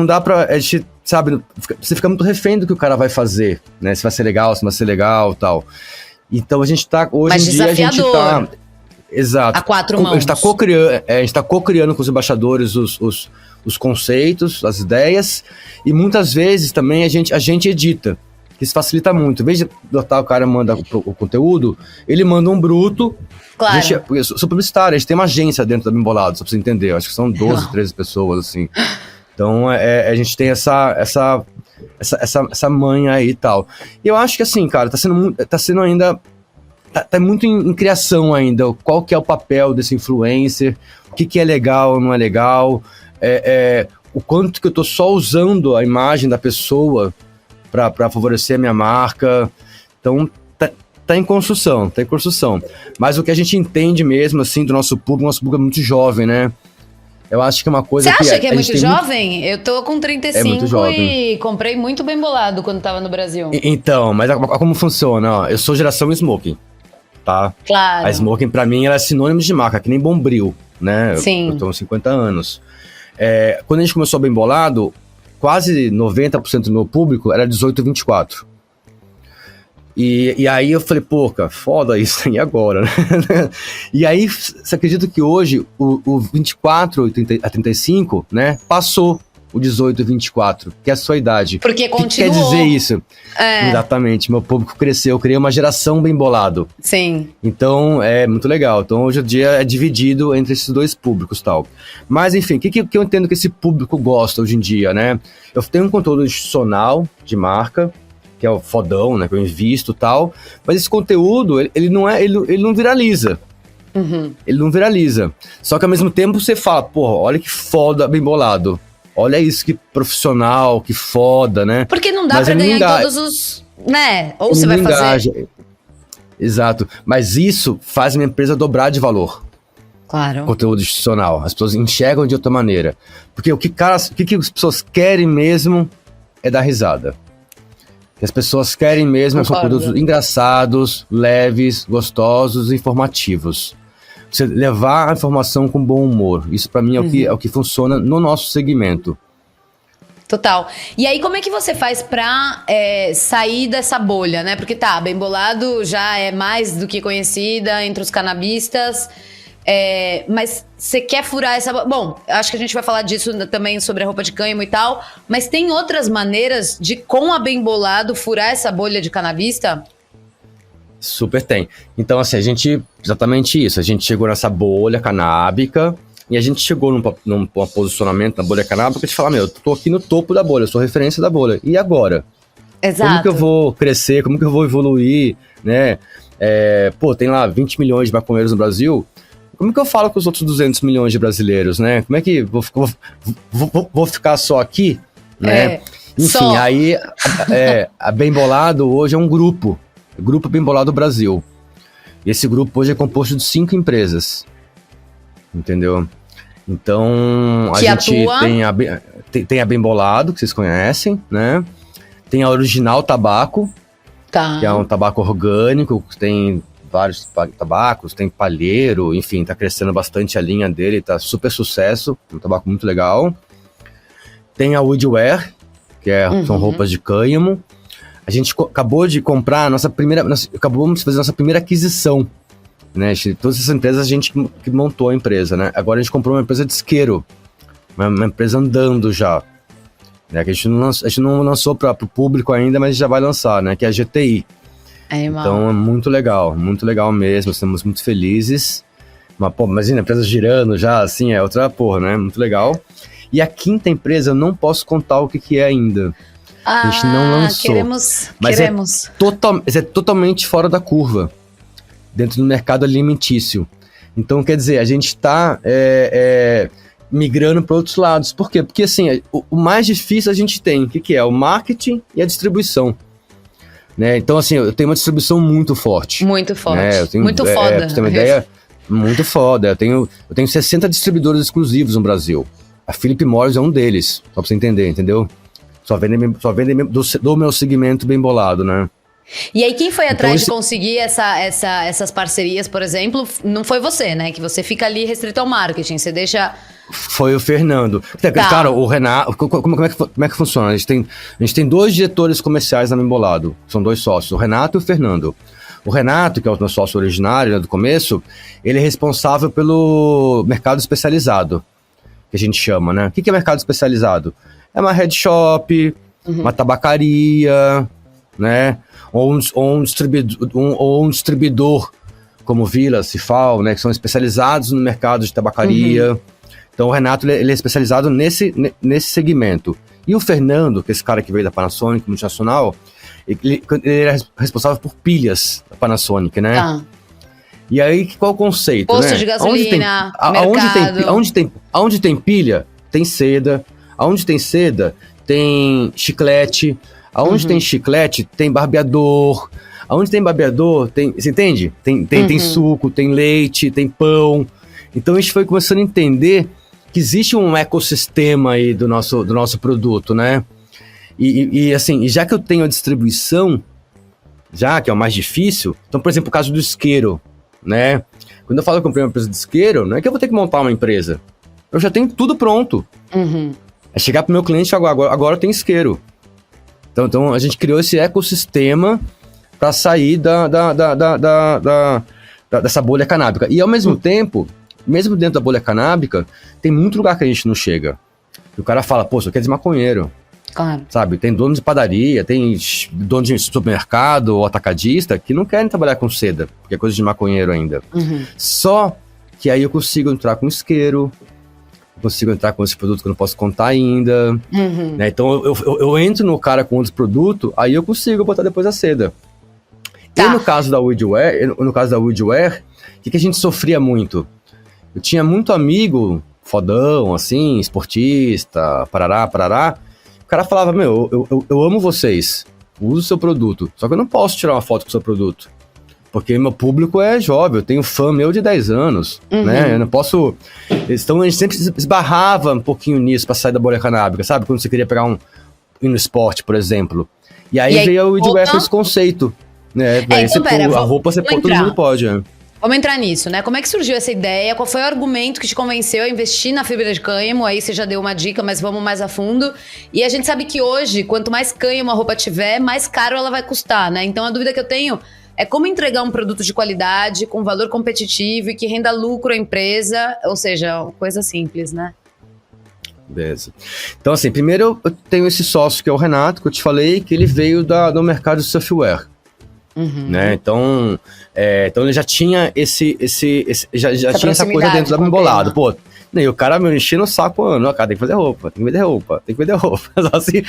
dá pra, a gente, sabe, você fica muito refém do que o cara vai fazer, né? Se vai ser legal, se não vai ser legal e tal. Então a gente tá, hoje em dia a gente tá... Exato. A 4 mãos. A gente tá co-criando com os embaixadores os conceitos, as ideias, e muitas vezes também a gente edita, que isso facilita muito. Em vez de o cara manda o conteúdo, ele manda um bruto. Claro. Eu sou publicitário, a gente tem uma agência dentro da Bembolado, só pra você entender. Eu acho que são 12, 13 pessoas, assim. Então a gente tem essa manha aí e tal. E eu acho que assim, cara, tá sendo ainda... Tá muito em criação ainda, qual que é o papel desse influencer, o que é legal, não é legal, o quanto que eu tô só usando a imagem da pessoa para favorecer a minha marca. Então, tá em construção. Mas o que a gente entende mesmo, assim, do nosso público é muito jovem, né? Eu acho que é uma coisa que... Você acha que é muito jovem? Eu tô com 35 e comprei muito Bembolado quando tava no Brasil. Então, mas como funciona? Ó, eu sou geração smoking. Tá? Claro. A smoking, pra mim, ela é sinônimo de marca, que nem Bombril, né? Sim. Eu tô com 50 anos. Quando a gente começou Bembolado, quase 90% do meu público era 18 e 24. E aí eu falei, pô, cara, foda isso, e agora, né? E aí, você acredita que hoje o 24 a 35, né, passou o 18 e 24, que é a sua idade. Porque continuou. O que quer dizer isso? Exatamente, meu público cresceu, eu criei uma geração Bembolado. Sim. Então, é muito legal. Então, hoje em dia é dividido entre esses dois públicos e tal. Mas, enfim, o que eu entendo que esse público gosta hoje em dia, né? Eu tenho um conteúdo institucional de marca, que é o fodão, né, que eu invisto e tal, mas esse conteúdo, ele não viraliza. Uhum. Ele não viraliza. Só que ao mesmo tempo você fala, porra, olha que foda Bembolado. Olha isso, que profissional, que foda, né? Porque não dá pra ganhar em todos os... Né? Ou você vai fazer... Exato. Mas isso faz a minha empresa dobrar de valor. Claro. Conteúdo institucional. As pessoas enxergam de outra maneira. Porque o que as pessoas querem mesmo é dar risada. O que as pessoas querem mesmo são conteúdos engraçados, leves, gostosos e informativos. Você levar a informação com bom humor. Isso pra mim é o que funciona no nosso segmento. Total. E aí, como é que você faz pra sair dessa bolha, né? Porque Bembolado já é mais do que conhecida entre os canabistas, mas você quer furar essa bolha? Bom, acho que a gente vai falar disso também, sobre a roupa de cânhamo e tal, mas tem outras maneiras de, com a Bembolado, furar essa bolha de canabista? Super tem. Então, assim, exatamente isso. A gente chegou nessa bolha canábica e a gente chegou num posicionamento na bolha canábica de falar, eu tô aqui no topo da bolha, eu sou referência da bolha. E agora? Exato. Como que eu vou crescer? Como que eu vou evoluir? Né? Tem lá 20 milhões de maconheiros no Brasil. Como que eu falo com os outros 200 milhões de brasileiros, né? Como é que vou ficar só aqui? Né? Enfim, aí a Bembolado hoje é um grupo Bembolado Brasil. E esse grupo hoje é composto de 5 empresas. Entendeu? Então, a gente tem a Bembolado, que vocês conhecem, né? Tem a Original Tabaco, que é um tabaco orgânico, que tem vários tabacos, tem palheiro, enfim, tá crescendo bastante a linha dele, tá super sucesso, um tabaco muito legal. Tem a Woodwear, que são roupas de cânhamo. A gente acabou de comprar acabamos de fazer a nossa primeira aquisição, né? Todas essas empresas a gente que montou a empresa, né? Agora a gente comprou uma empresa de isqueiro, uma empresa andando já, né? Que a gente não lançou para o público ainda, mas já vai lançar, né? Que é a GTI. Então é muito legal mesmo, estamos muito felizes. Mas, imagina, a empresa girando já, assim, é outra porra, né? Muito legal. E a quinta empresa eu não posso contar o que é ainda. A gente não lançou. Queremos. É totalmente fora da curva, dentro do mercado alimentício. Então, quer dizer, a gente está migrando para outros lados. Por quê? Porque, assim, o mais difícil a gente tem, o que é? O marketing e a distribuição. Né? Então, assim, eu tenho uma distribuição muito forte. Muito forte. Né? Muito foda. Pra você ter uma ideia, muito foda. Eu tenho 60 distribuidores exclusivos no Brasil. A Philip Morris é um deles, só pra você entender, entendeu? Só vendem do meu segmento bem bolado, né? E aí, quem foi Então, atrás de conseguir essas parcerias, por exemplo, não foi você, né? Que você fica ali restrito ao marketing, você deixa... Foi o Fernando. Tá. Cara, o Renato... Como é que funciona? A gente tem 2 diretores comerciais na Bembolado. São 2 sócios, o Renato e o Fernando. O Renato, que é o meu sócio originário, né, do começo, ele é responsável pelo mercado especializado, que a gente chama, né? O que é mercado especializado? É uma head shop, uma tabacaria, né? Ou um distribuidor como Vila, Cifal, né? Que são especializados no mercado de tabacaria. Então o Renato ele é especializado nesse segmento. E o Fernando, que é esse cara que veio da Panasonic, multinacional, ele era responsável por pilhas da Panasonic, né? Tá. E aí, qual é o conceito, Posto né? de gasolina, mercado. Aonde tem pilha, tem seda. Aonde tem seda, tem chiclete. Aonde tem chiclete, tem barbeador. Aonde tem barbeador, tem... Você entende? Tem suco, tem leite, tem pão. Então a gente foi começando a entender que existe um ecossistema aí do nosso produto, né? E assim, já que eu tenho a distribuição, já que é o mais difícil... Então, por exemplo, o caso do isqueiro, né? Quando eu falo que eu comprei uma empresa de isqueiro, não é que eu vou ter que montar uma empresa. Eu já tenho tudo pronto. É chegar pro meu cliente agora tem isqueiro. Então a gente criou esse ecossistema para sair dessa bolha canábica. E ao mesmo tempo, mesmo dentro da bolha canábica, tem muito lugar que a gente não chega. E o cara fala, pô, você quer de maconheiro. Claro. Sabe, tem dono de padaria, tem dono de supermercado ou atacadista que não querem trabalhar com seda, porque é coisa de maconheiro ainda. Só que aí eu consigo entrar com isqueiro, consigo entrar com esse produto que eu não posso contar ainda. Né? Então eu entro no cara com outro produto, aí eu consigo botar depois a seda. Tá. E no caso da Woodware, o que a gente sofria muito? Eu tinha muito amigo, fodão, assim, esportista, parará. O cara falava, eu amo vocês, uso o seu produto, só que eu não posso tirar uma foto com o seu produto. Porque meu público é jovem, eu tenho fã meu de 10 anos, né? Eu não posso... Então a gente sempre esbarrava um pouquinho nisso pra sair da bolha canábica, sabe? Quando você queria pegar ir no esporte, por exemplo. E aí veio o Woodware com esse conceito, né? Então, a roupa você pode, todo mundo pode, né? Vamos entrar nisso, né? Como é que surgiu essa ideia? Qual foi o argumento que te convenceu a investir na fibra de cânhamo? Aí você já deu uma dica, mas vamos mais a fundo. E a gente sabe que hoje, quanto mais cânhamo a roupa tiver, mais caro ela vai custar, né? Então a dúvida que eu tenho é como entregar um produto de qualidade, com valor competitivo e que renda lucro à empresa, ou seja, coisa simples, né? Beleza. Então, assim, primeiro eu tenho esse sócio que é o Renato, que eu te falei, que ele veio do mercado de software. Né? Então ele já tinha já tinha essa coisa dentro da Bembolado. Pô, e o cara me enchendo o saco, não, cara, tem que fazer roupa, tem que vender roupa. Assim,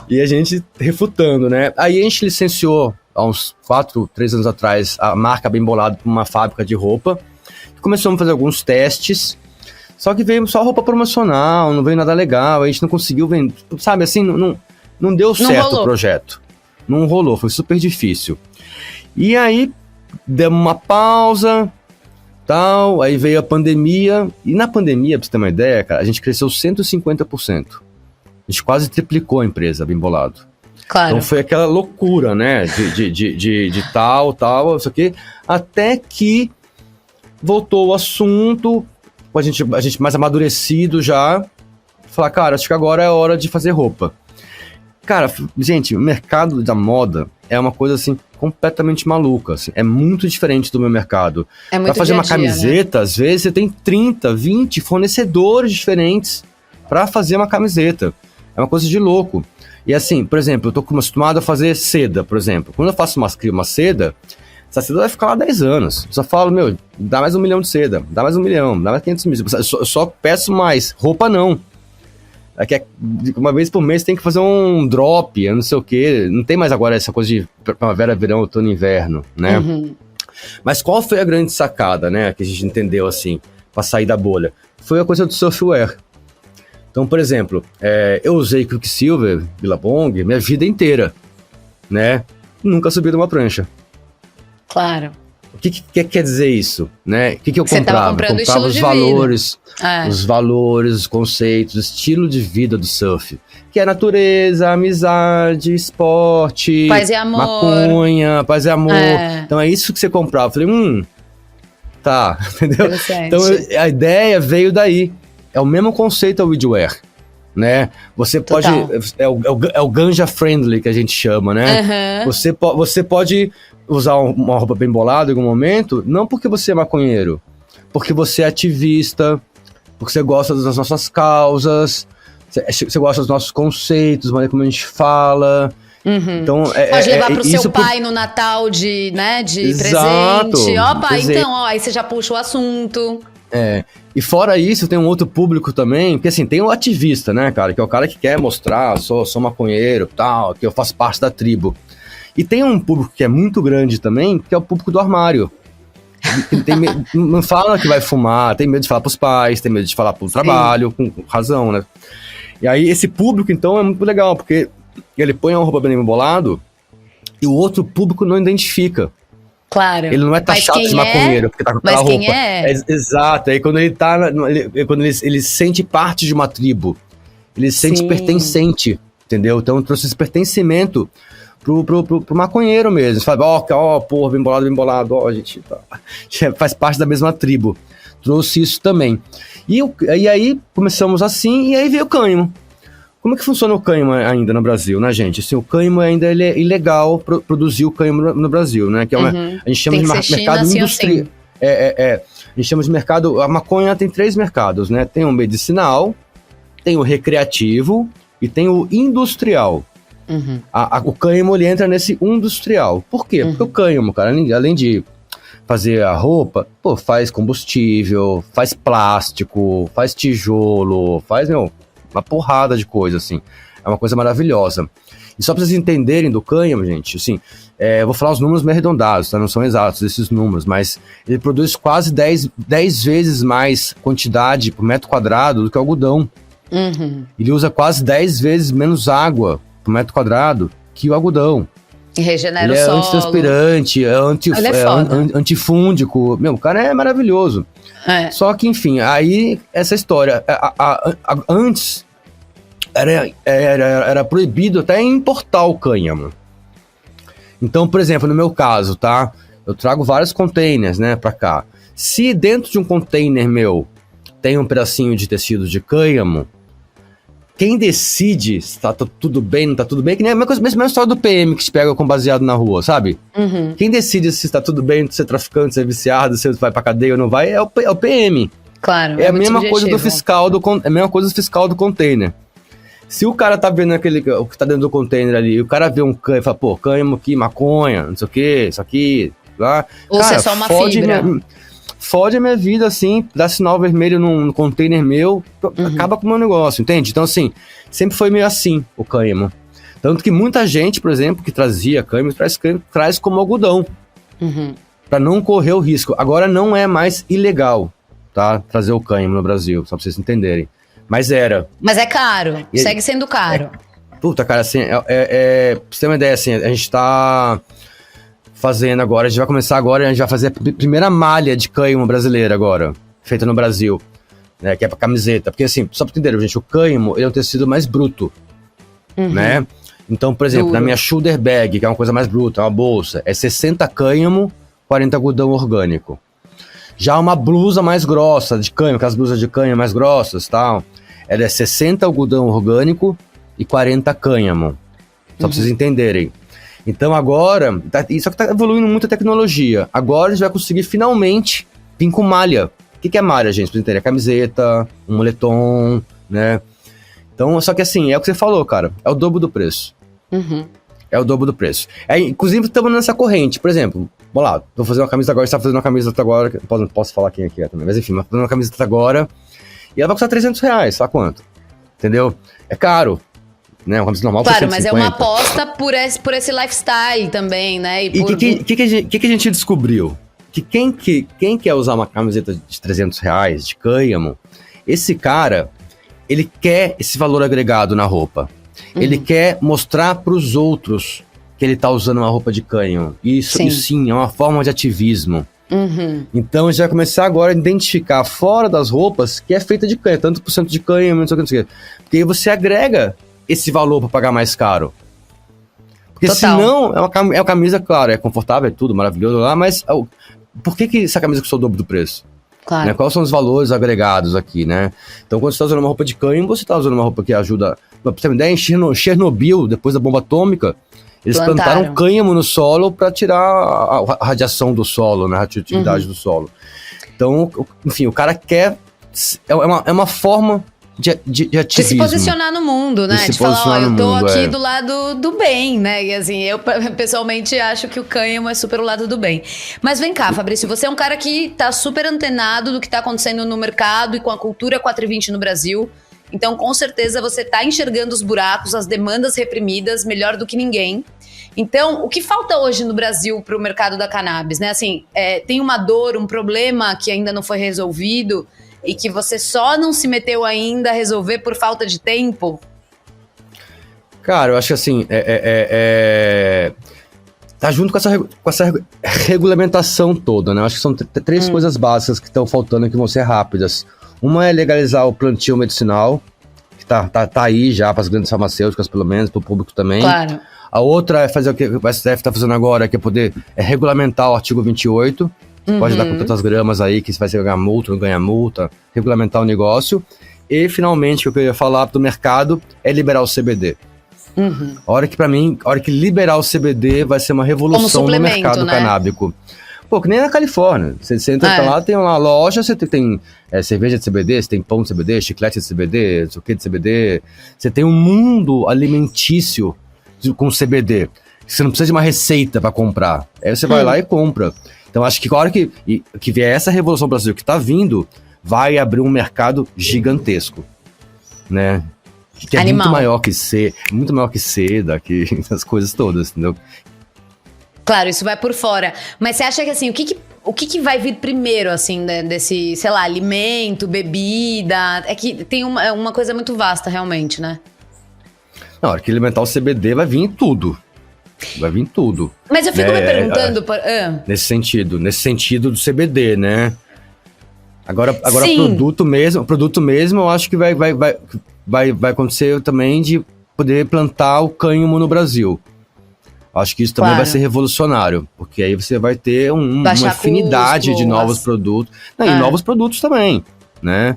e a gente refutando, né? Aí a gente licenciou, há uns 3 anos atrás, a marca Bembolado para uma fábrica de roupa. Começamos a fazer alguns testes, só que veio só roupa promocional, não veio nada legal, a gente não conseguiu vender, sabe, assim, não deu certo o projeto. Não rolou, foi super difícil. E aí, demos uma pausa, tal, aí veio a pandemia, e na pandemia, pra você ter uma ideia, cara, a gente cresceu 150%. A gente quase triplicou a empresa, Bembolado. Claro. Então foi aquela loucura, né, de tal, isso aqui, até que voltou o assunto, a gente mais amadurecido já, falar, cara, acho que agora é a hora de fazer roupa. Cara, gente, o mercado da moda é uma coisa, assim, completamente maluca, assim, é muito diferente do meu mercado. É muito pra fazer dia-a-dia, uma camiseta, né? Às vezes você tem 30, 20 fornecedores diferentes pra fazer uma camiseta. É uma coisa de louco. E assim, por exemplo, eu tô acostumado a fazer seda, por exemplo. Quando eu faço uma seda, essa seda vai ficar lá 10 anos. Eu só falo, dá mais 1 milhão de seda, dá mais 1 milhão, dá mais 500 mil. Eu só peço mais, roupa não. Aqui, uma vez por mês tem que fazer um drop, eu não sei o quê. Não tem mais agora essa coisa de primavera, verão, outono e inverno, né? Mas qual foi a grande sacada, né, que a gente entendeu, assim, pra sair da bolha? Foi a coisa do surfwear. Então, por exemplo, eu usei Quicksilver, Billabong, minha vida inteira, né? Nunca subi numa prancha. Claro. O que quer dizer isso, né? O que eu Você tava comprava? comprando Eu comprava estilo de os valores, os conceitos, o estilo de vida do surf. Que é natureza, amizade, esporte, Paz e amor. maconha, paz e amor. Então é isso que você comprava. Eu falei, tá, entendeu? Então a ideia veio daí. É o mesmo conceito ao weedwear, né? Você pode... É o ganja friendly que a gente chama, né? Você pode usar uma roupa bem bolada em algum momento, não porque você é maconheiro, porque você é ativista, porque você gosta das nossas causas, você gosta dos nossos conceitos, maneira como a gente fala. Então, pode levar pro seu pai no Natal de Exato, presente. Ó, pai, presente. então, aí você já puxa o assunto. E fora isso, tem um outro público também, porque assim, tem o ativista, né, cara, que é o cara que quer mostrar, sou maconheiro, tal, que eu faço parte da tribo. E tem um público que é muito grande também, que é o público do armário. Que não fala que vai fumar, tem medo de falar pros pais, tem medo de falar pro trabalho, com razão, né? E aí esse público, então, é muito legal, porque ele põe uma roupa bem embolado e o outro público não identifica. Claro. Ele não é taxado de maconheiro, porque tá com aquela roupa. Exato. Aí quando ele tá. Quando ele sente parte de uma tribo, ele se sente pertencente, entendeu? Então trouxe esse pertencimento pro maconheiro mesmo. Você fala, porra, bem bolado, a gente faz parte da mesma tribo. Trouxe isso também. E aí começamos assim, e aí veio o cânhamo. Como é que funciona o cânhamo ainda no Brasil, né, gente? Assim, o cânhamo ainda ele é ilegal produzir o cânhamo no Brasil, né? Que é a gente chama de mercado industrial. A gente chama de mercado... A maconha tem 3 mercados, né? Tem o medicinal, tem o recreativo e tem o industrial. O cânhamo, ele entra nesse industrial. Por quê? Porque o cânhamo, cara, além de fazer a roupa, faz combustível, faz plástico, faz tijolo, faz, uma porrada de coisa, assim. É uma coisa maravilhosa. E só pra vocês entenderem do cânhamo, gente, assim, eu vou falar os números meio arredondados, tá? Não são exatos esses números, mas ele produz quase 10 vezes mais quantidade por metro quadrado do que o algodão. Ele usa quase 10 vezes menos água por metro quadrado que o algodão. E regenera ele o solo. É antitranspirante, antifúndico. O cara é maravilhoso. Só que, enfim, aí essa história. Antes era proibido até importar o cânhamo. Então, por exemplo, no meu caso, tá? Eu trago vários containers, né, pra cá. Se dentro de um container meu tem um pedacinho de tecido de cânhamo, quem decide se tá tudo bem, não tá tudo bem, que nem a mesma história do PM que te pega com baseado na rua, sabe? Quem decide se tá tudo bem, se é traficante, se é viciado, se vai pra cadeia ou não vai, é o PM. Claro. É a mesma coisa do fiscal é a mesma coisa do fiscal do container. Se o cara tá vendo o que tá dentro do container ali, e o cara vê um cânhamo e fala, cânhamo aqui, maconha, não sei o que, isso aqui, lá. Ou se é só uma fibra. Fode a minha vida, assim, dá sinal vermelho num container meu, acaba com o meu negócio, entende? Então, assim, sempre foi meio assim o cânhamo. Tanto que muita gente, por exemplo, que trazia cânhamo, traz como algodão, pra não correr o risco. Agora não é mais ilegal, tá? Trazer o cânhamo no Brasil, só pra vocês entenderem. Mas era. Mas é caro, segue sendo caro. Puta, cara, assim, pra você ter uma ideia, assim, a gente tá fazendo agora, a gente vai começar agora, a gente vai fazer a primeira malha de cânhamo brasileira agora, feita no Brasil, né, que é pra camiseta, porque assim, só pra entender, gente, o cânhamo, ele é um tecido mais bruto, né, então, por exemplo, na minha shoulder bag, que é uma coisa mais bruta, é uma bolsa, é 60 cânhamo, 40 algodão orgânico. Já uma blusa mais grossa de cânhamo, aquelas blusas de cânhamo mais grossas, tal, ela é 60 algodão orgânico e 40 cânhamo, só pra vocês entenderem. Então agora, só que tá evoluindo muito a tecnologia. Agora a gente vai conseguir finalmente vir com malha. O que é malha, gente? Pra vocês entenderem, camiseta, um moletom, né? Então, só que assim, é o que você falou, cara. É o dobro do preço. É o dobro do preço. Inclusive, estamos nessa corrente. Por exemplo, vamos lá, vou fazer uma camiseta agora, você tá fazendo uma camiseta agora, não posso falar quem aqui é também, mas enfim, vou fazer uma camiseta agora, e ela vai custar R$300, sabe quanto? Entendeu? É caro. Né, uma camisa normal. Claro, mas é uma aposta por esse lifestyle também, né? E o que a gente descobriu? que quem quer usar uma camiseta de R$300 de cânhamo, esse cara, ele quer esse valor agregado na roupa. Ele quer mostrar para os outros que ele tá usando uma roupa de cânhamo. Isso sim é uma forma de ativismo. Então a gente vai começar agora a identificar fora das roupas que é feita de cânhamo, tanto por cento de cânhamo, não sei o que. Porque aí você agrega esse valor para pagar mais caro. Porque senão, é uma camisa, claro, é confortável, é tudo maravilhoso lá, mas por que essa camisa custou o dobro do preço? Claro. Né? Quais são os valores agregados aqui, né? Então, quando você está usando uma roupa de cânhamo, você está usando uma roupa que ajuda... Pra você ter uma ideia, em Chernobyl, depois da bomba atômica, eles plantaram cânhamo no solo para tirar a radiação do solo, né? A radioatividade do solo. Então, enfim, o cara quer... É uma forma de ativismo. De se posicionar no mundo, né? De falar, ó, eu tô aqui do lado do bem, né? E assim, eu pessoalmente acho que o cânhamo é super o lado do bem. Mas vem cá, Fabrício, você é um cara que tá super antenado do que tá acontecendo no mercado e com a cultura 420 no Brasil. Então, com certeza, você tá enxergando os buracos, as demandas reprimidas melhor do que ninguém. Então, o que falta hoje no Brasil pro mercado da cannabis, né? Assim, tem uma dor, um problema que ainda não foi resolvido e que você só não se meteu ainda a resolver por falta de tempo? Cara, eu acho que assim, tá junto com essa regulamentação toda, né? Eu acho que são três coisas básicas que estão faltando e que vão ser rápidas. Uma é legalizar o plantio medicinal, que tá aí já para as grandes farmacêuticas, pelo menos, para o público também. Claro. A outra é fazer o que o STF está fazendo agora, que é poder regulamentar o artigo 28, pode dar com tantas gramas aí, que você vai ganhar multa, não ganhar multa, regulamentar o negócio. E, finalmente, o que eu queria falar do mercado é liberar o CBD. A hora que liberar o CBD vai ser uma revolução no mercado canábico. Pô, que nem na Califórnia. Você entra lá, tem uma loja, você tem cerveja de CBD, você tem pão de CBD, chiclete de CBD, suquê de CBD. Você tem um mundo alimentício com CBD. Você não precisa de uma receita para comprar. Aí você vai lá e compra. Então, acho que a hora que vier essa revolução brasileira que está vindo, vai abrir um mercado gigantesco, né? Que é muito maior que seda, que as coisas todas, entendeu? Claro, isso vai por fora. Mas você acha que, assim, o que vai vir primeiro, assim, desse, sei lá, alimento, bebida? É que tem uma coisa muito vasta, realmente, né? Na hora que alimentar o CBD, vai vir tudo. Vai vir tudo. Mas eu fico me perguntando... Nesse sentido do CBD, né? Agora produto mesmo, eu acho que vai acontecer também de poder plantar o cânhamo no Brasil. Acho que isso também vai ser revolucionário, porque aí você vai ter uma infinidade de novos produtos. E novos produtos também, né?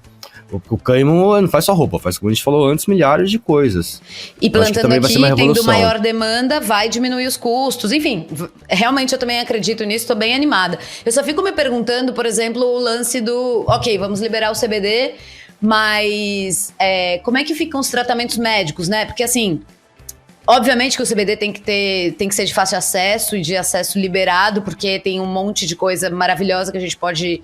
O cânhamo não faz só roupa, faz, como a gente falou antes, milhares de coisas. E plantando aqui, tendo maior demanda, vai diminuir os custos. Enfim, realmente eu também acredito nisso, estou bem animada. Eu só fico me perguntando, por exemplo, o lance do... Ok, vamos liberar o CBD, mas como é que ficam os tratamentos médicos, né? Porque assim... Obviamente que o CBD tem que ser de fácil acesso e de acesso liberado, porque tem um monte de coisa maravilhosa que a gente pode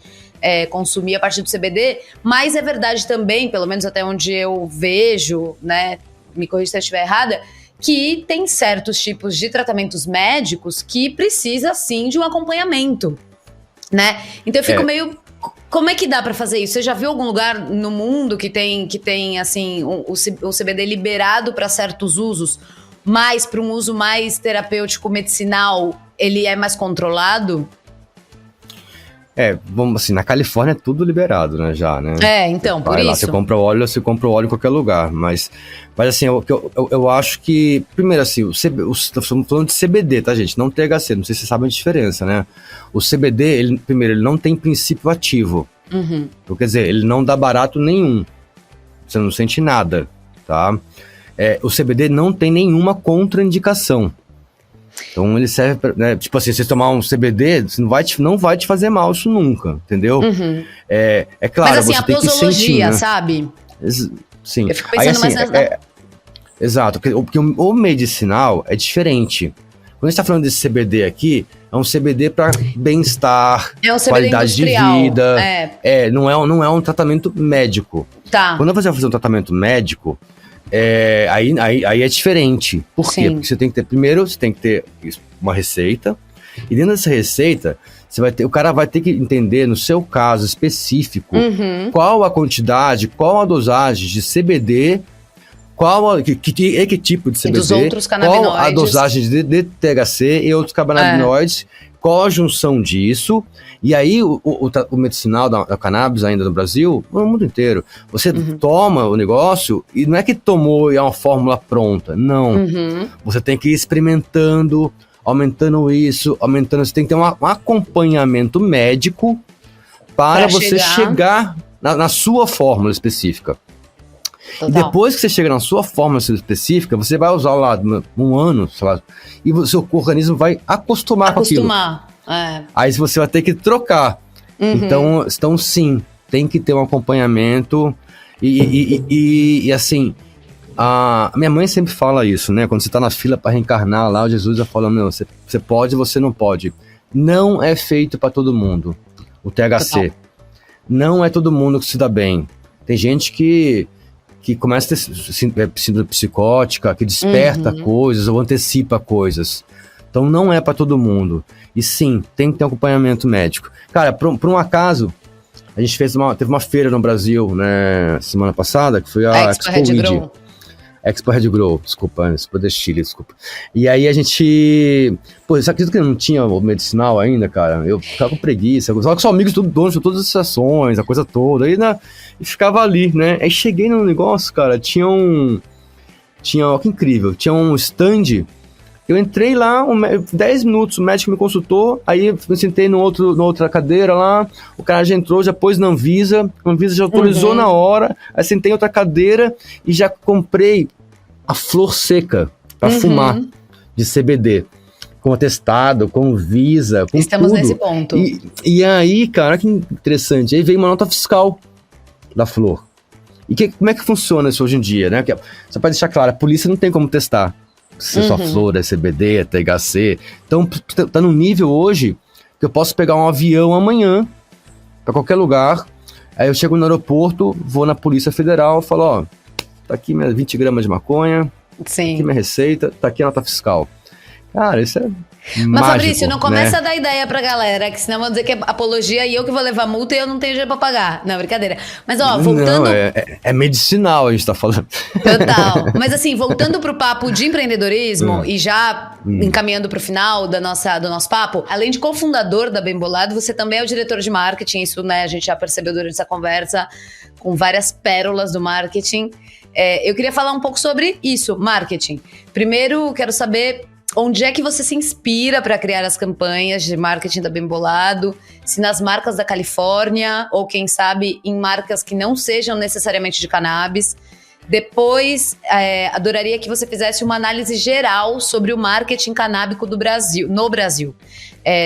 consumir a partir do CBD, mas é verdade também, pelo menos até onde eu vejo, né, me corrija se eu estiver errada, que tem certos tipos de tratamentos médicos que precisa, sim, de um acompanhamento, né? Então eu fico meio... Como é que dá pra fazer isso? Você já viu algum lugar no mundo que tem assim, o CBD liberado para certos usos? Mas para um uso mais terapêutico, medicinal, ele é mais controlado? Vamos assim, na Califórnia é tudo liberado, né, já, né? Então, por isso. Lá, você compra o óleo em qualquer lugar, mas assim, eu acho que, primeiro assim, estamos falando de CBD, tá, gente? Não THC, não sei se vocês sabem a diferença, né? O CBD, ele não tem princípio ativo. Então, quer dizer, ele não dá barato nenhum. Você não sente nada, tá? O CBD não tem nenhuma contraindicação. Então ele serve pra, né, tipo assim, se você tomar um CBD, não vai te fazer mal isso nunca, entendeu? É claro, mas assim, você tem que sentir, né? Sabe? Sim. Eu fico pensando mais nessa... Exato, porque o medicinal é diferente. Quando a gente tá falando desse CBD aqui, é um CBD para bem-estar, qualidade de vida. Não é um tratamento médico. Tá. Quando você vai fazer um tratamento médico, aí é diferente. Por quê? Porque você tem que ter uma receita, e dentro dessa receita, o cara vai ter que entender, no seu caso específico, qual a quantidade, qual a dosagem de CBD, que tipo de CBD, dos outros canabinoides. qual a dosagem de THC e outros canabinoides, qual a junção disso. E aí o medicinal da cannabis ainda no Brasil, no mundo inteiro, você toma o negócio e não é que tomou e é uma fórmula pronta, não. Você tem que ir experimentando, aumentando isso, você tem que ter um acompanhamento médico para você chegar na sua fórmula específica. Total. E depois que você chega na sua fórmula específica, você vai usar lá um ano, sei lá, e o seu organismo vai acostumar com aquilo. Aí você vai ter que trocar. Então sim, tem que ter um acompanhamento. E assim, a minha mãe sempre fala isso, né? Quando você tá na fila para reencarnar lá, o Jesus já fala, não, você pode, você não pode. Não é feito para todo mundo, o THC. Total. Não é todo mundo que se dá bem. Tem gente que começa a ter síndrome psicótica, que desperta coisas ou antecipa coisas. Então não é para todo mundo. E sim, tem que ter um acompanhamento médico. Cara, por um acaso, a gente teve uma feira no Brasil, né, semana passada, que foi a Expo Red Grow. Expo Red Grow, desculpa da Chile, desculpa. E aí a gente... Pô, você acredita que não tinha o medicinal ainda, cara? Eu ficava com preguiça. Só que são amigos donos de todas as sessões, a coisa toda. Aí, né, e ficava ali, né? Aí cheguei no negócio, cara, tinha, ó, que incrível, tinha um stand. Eu entrei lá, 10 minutos, o médico me consultou, aí eu me sentei na outra cadeira lá, o cara já entrou, já pôs na Anvisa, a Anvisa já autorizou na hora, aí sentei em outra cadeira e já comprei a flor seca para fumar de CBD, com atestado, com Visa, com Estamos tudo. nesse ponto. E aí, cara, que interessante, aí veio uma nota fiscal da flor. E como é que funciona isso hoje em dia, né? Só para deixar claro, a polícia não tem como testar se é só flor, é CBD, é THC. Então, tá num nível hoje que eu posso pegar um avião amanhã para qualquer lugar. Aí eu chego no aeroporto, vou na Polícia Federal, falo, ó, tá aqui minhas 20 gramas de maconha, Sim. Tá aqui minha receita, tá aqui a nota fiscal. Cara, isso é Mas mágico, Fabrício, não começa né? a dar ideia pra galera, que senão vão dizer que é apologia e eu que vou levar multa e eu não tenho dinheiro pra pagar. Não, brincadeira. Mas ó, voltando... Não, é medicinal a gente tá falando. Total. Mas assim, voltando pro papo de empreendedorismo e já encaminhando pro final do nosso papo, além de cofundador da Bem Bolado, você também é o diretor de marketing, isso, né, a gente já percebeu durante essa conversa, com várias pérolas do marketing. Eu queria falar um pouco sobre isso, marketing. Primeiro, quero saber onde é que você se inspira para criar as campanhas de marketing da Bem Bolado, se nas marcas da Califórnia ou, quem sabe, em marcas que não sejam necessariamente de cannabis. Depois, adoraria que você fizesse uma análise geral sobre o marketing canábico no Brasil.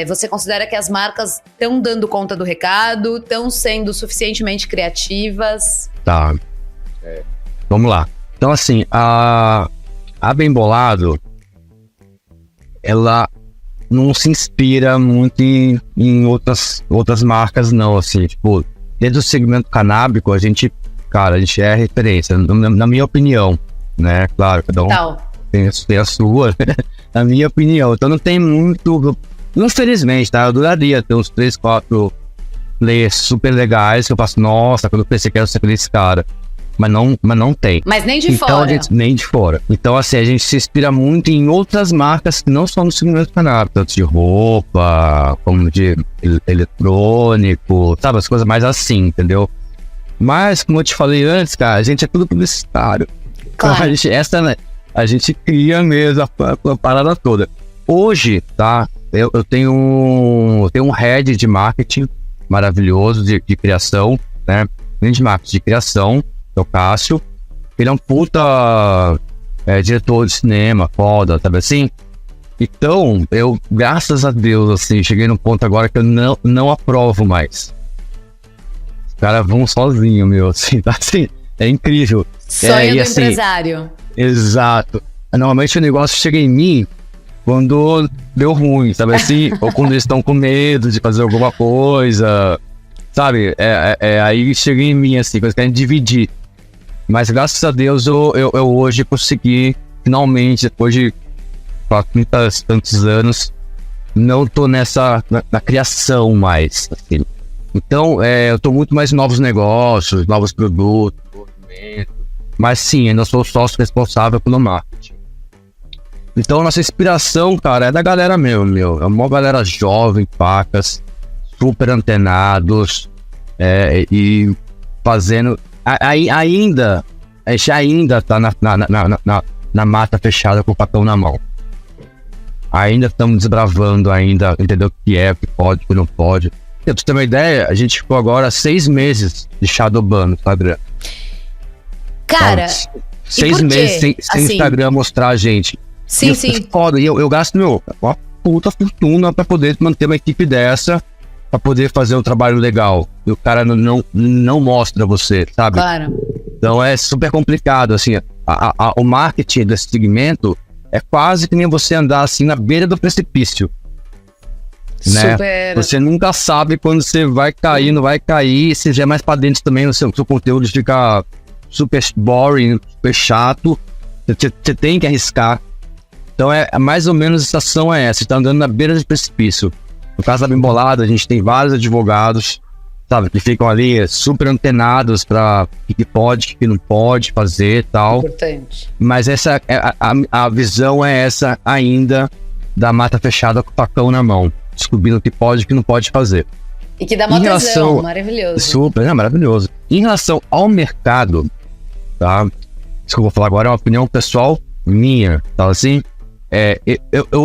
Você considera que as marcas estão dando conta do recado, estão sendo suficientemente criativas? Tá. Vamos lá. Então, assim, a Bem Bolado, ela não se inspira muito em outras marcas, não, assim, tipo, dentro do segmento canábico, a gente é referência, na minha opinião, né, claro, cada um tem a sua, na minha opinião, então não tem muito, infelizmente, tá, eu adoraria ter uns 3, 4 players super legais, que eu faço, nossa, quando eu pensei que era ser esse cara, mas não tem. Mas nem de então, fora. Nem de fora. Então, assim, a gente se inspira muito em outras marcas que não são no segmento canábico, tanto de roupa, como de eletrônico, sabe? As coisas mais assim, entendeu? Mas, como eu te falei antes, cara, a gente é tudo publicitário. Claro. Então, a gente cria mesmo a parada toda. Hoje, tá? Eu tenho um head de marketing maravilhoso, de criação, né? De marketing de criação, é o Cássio. Ele é um puta diretor de cinema, foda, sabe assim? Então, eu, graças a Deus, assim, cheguei num ponto agora que eu não aprovo mais. Os caras vão sozinho, meu, assim, tá assim, é incrível. Sonho do assim, empresário. Exato. Normalmente o negócio chega em mim quando deu ruim, sabe assim? Ou quando eles estão com medo de fazer alguma coisa, sabe? Aí chega em mim, assim, quando eles querem dividir. Mas graças a Deus eu hoje consegui, finalmente, depois de 40 e tantos anos, não tô na criação mais, assim. Então, eu tô muito mais em novos negócios, novos produtos, movimento. Mas sim, ainda sou sócio responsável pelo marketing. Então, nossa inspiração, cara, é da galera meu. É uma galera jovem, pacas, super antenados, e fazendo... Ainda, a gente ainda tá na mata fechada com o papel na mão. Ainda estamos desbravando ainda, entendeu? O que pode, o que não pode. Pra você ter uma ideia, a gente ficou agora 6 meses de shadowban, sabe? Cara, então, 6 meses sem assim, Instagram mostrar a gente. Sim, sim. Foda. E eu gasto, uma puta fortuna pra poder manter uma equipe dessa, pra poder fazer um trabalho legal. E o cara não mostra você, sabe? Claro. Então é super complicado, assim. O marketing desse segmento é quase que nem você andar assim na beira do precipício. Né? Super. Você nunca sabe quando você vai cair, não vai cair. Se vier mais pra dentro também, o seu conteúdo fica super boring, super chato. Você tem que arriscar. Então mais ou menos a situação é essa. Você tá andando na beira do precipício. No caso da Bembolada, a gente tem vários advogados, sabe, que ficam ali super antenados pra o que pode, o que não pode fazer e tal. Importante. Mas essa a visão é essa ainda, da mata fechada com o facão na mão, descobrindo o que pode e o que não pode fazer. E que dá mó tesão, maravilhoso. Super, maravilhoso. Em relação ao mercado, tá? Isso que eu vou falar agora é uma opinião pessoal minha, tá assim?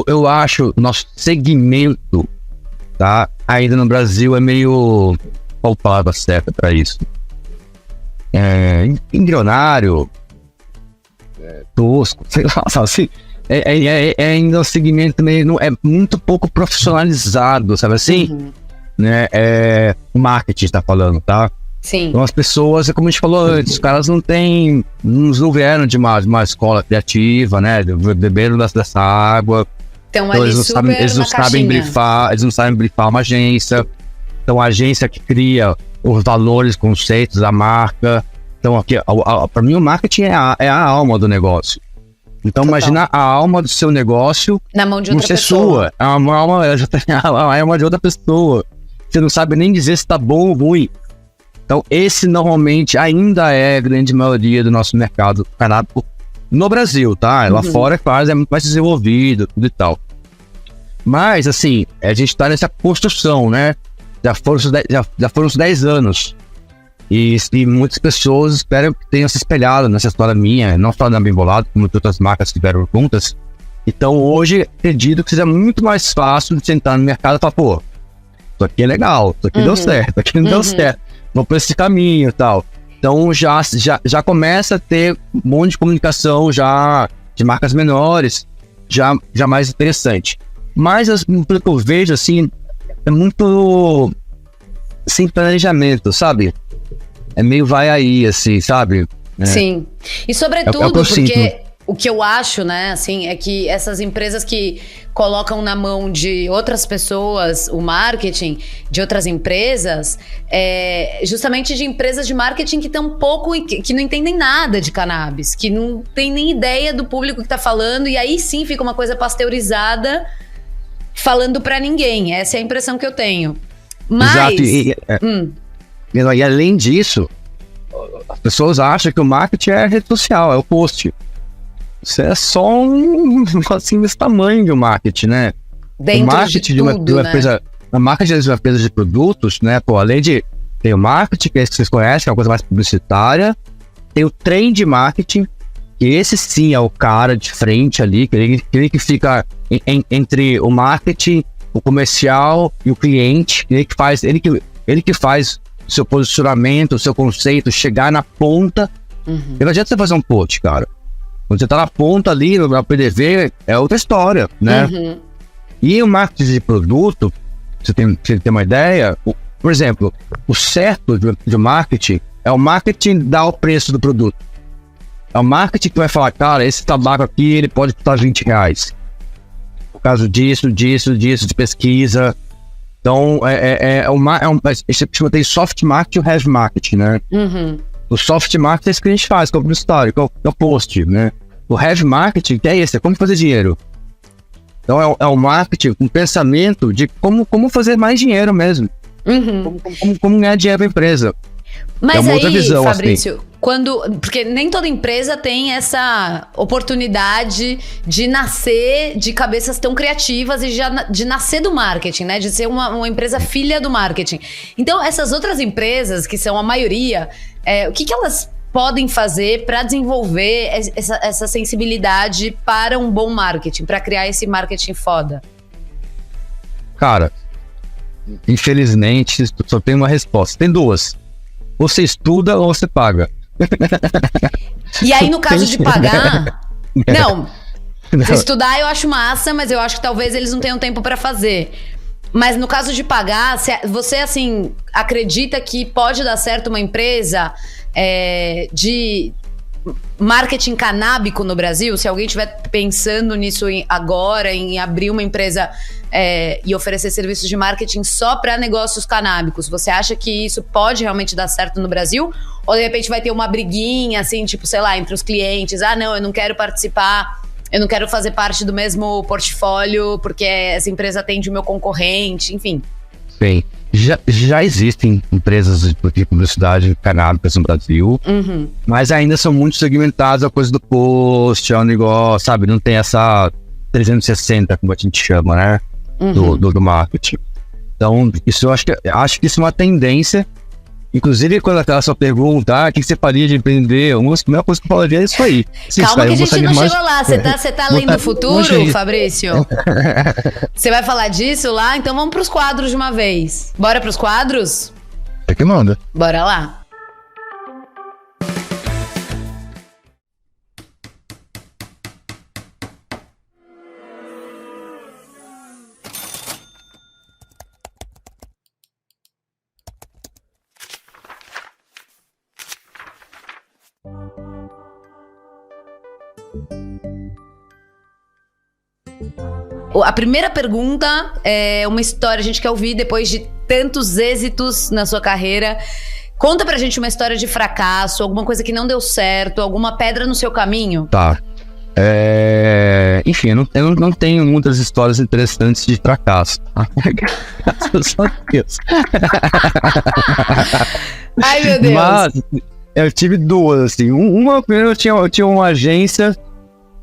Eu acho o nosso segmento, tá? Ainda no Brasil é meio... Qual palavra certa pra isso? Embrionário, tosco, sei lá, sabe assim? Ainda um segmento meio... É muito pouco profissionalizado, sabe assim? Uhum. Né? O marketing tá falando, tá? Sim. Então as pessoas, como a gente falou antes, os caras não vieram de uma escola criativa, né? Beberam dessa água. Então eles não sabem brifar uma agência. Então a agência que cria os valores, conceitos da marca. Então aqui, para mim o marketing é a alma do negócio. Então imagina a alma do seu negócio na mão de outra pessoa. Sua. A alma de outra pessoa. Você não sabe nem dizer se tá bom ou ruim. Então esse normalmente ainda é a grande maioria do nosso mercado canábico no Brasil, tá? Lá fora, claro, é muito mais desenvolvido, tudo e tal. Mas assim, a gente tá nessa construção, né? Já foram os 10 anos. E muitas pessoas esperam que tenham se espelhado nessa história minha, não só na Bembolada, como de outras marcas que tiveram juntas. Então hoje, acredito que seja muito mais fácil de sentar no mercado e falar, pô, isso aqui é legal, isso aqui deu certo, isso aqui não deu certo, vou por esse caminho e tal. Então já começa a ter um monte de comunicação já de marcas menores, já mais interessante. Mas pelo que eu vejo, assim, é muito sem planejamento, sabe? É meio vai aí, assim, sabe? Sim. E sobretudo, porque sinto. O que eu acho, né, assim, é que essas empresas que colocam na mão de outras pessoas o marketing, de outras empresas, justamente de empresas de marketing que estão que não entendem nada de cannabis, que não tem nem ideia do público que tá falando, e aí sim fica uma coisa pasteurizada falando pra ninguém. Essa é a impressão que eu tenho. Mas... Exato. E além disso, as pessoas acham que o marketing é a rede social, é o post. Isso é só assim, desse tamanho de um marketing, né? Dentro o marketing de tudo, uma empresa, a marketing de uma empresa de produtos, né? Pô, além de ter o marketing, que é esse que vocês conhecem, que é uma coisa mais publicitária, tem o trade marketing, que esse sim é o cara de frente ali, aquele que fica entre o marketing, o comercial e o cliente, ele que faz o seu posicionamento, o seu conceito, chegar na ponta. Não adianta você fazer um post, cara. Quando você tá na ponta ali, no PDV, é outra história, né? E o marketing de produto, você tem uma ideia, por exemplo, o certo de marketing é o marketing dar o preço do produto. É o marketing que vai falar, cara, esse tabaco aqui, ele pode custar R$20. Por causa disso, de pesquisa. Então, você tem soft marketing e o hard marketing, né? O soft marketing é isso que a gente faz, que é o publicitário, que é o post, né? O hard marketing, que é esse, é como fazer dinheiro. Então é o marketing com pensamento de como fazer mais dinheiro mesmo. Como ganhar dinheiro para a empresa. Mas é uma aí, outra visão, Fabrício, assim. porque nem toda empresa tem essa oportunidade de nascer de cabeças tão criativas e de nascer do marketing, né? De ser uma empresa filha do marketing. Então, essas outras empresas, que são a maioria, o que elas podem fazer para desenvolver essa sensibilidade para um bom marketing, para criar esse marketing foda? Cara, infelizmente, só tem uma resposta. Tem duas. Ou você estuda ou você paga. E aí, no caso de pagar... Não, estudar eu acho massa, mas eu acho que talvez eles não tenham tempo para fazer. Mas no caso de pagar, você, assim, acredita que pode dar certo uma empresa de marketing canábico no Brasil? Se alguém estiver pensando nisso agora, em abrir uma empresa e oferecer serviços de marketing só para negócios canábicos, você acha que isso pode realmente dar certo no Brasil? Ou de repente vai ter uma briguinha, assim, tipo, sei lá, entre os clientes? Ah, não, eu não quero participar, eu não quero fazer parte do mesmo portfólio porque essa empresa atende o meu concorrente, enfim. Bem, já existem empresas de publicidade canábicas no Brasil, mas ainda são muito segmentadas a coisa do post, é um negócio, sabe? Não tem essa 360, como a gente chama, né? Do marketing. Então, isso eu acho que isso é uma tendência. Inclusive, quando aquela sua pergunta, o que você faria de empreender? A primeira coisa que eu falaria é isso aí. Sim, calma, que a gente não chegou lá. Você tá lendo o futuro, Fabrício? Você vai falar disso lá? Então vamos pros quadros de uma vez. Bora pros quadros? É que manda. Bora lá. A primeira pergunta é uma história, a gente quer ouvir depois de tantos êxitos na sua carreira. Conta pra gente uma história de fracasso, alguma coisa que não deu certo, alguma pedra no seu caminho. Tá. Enfim, eu não tenho muitas histórias interessantes de fracasso. Só Deus. Ai, meu Deus. Mas eu tive duas, assim. Uma, primeiro eu tinha uma agência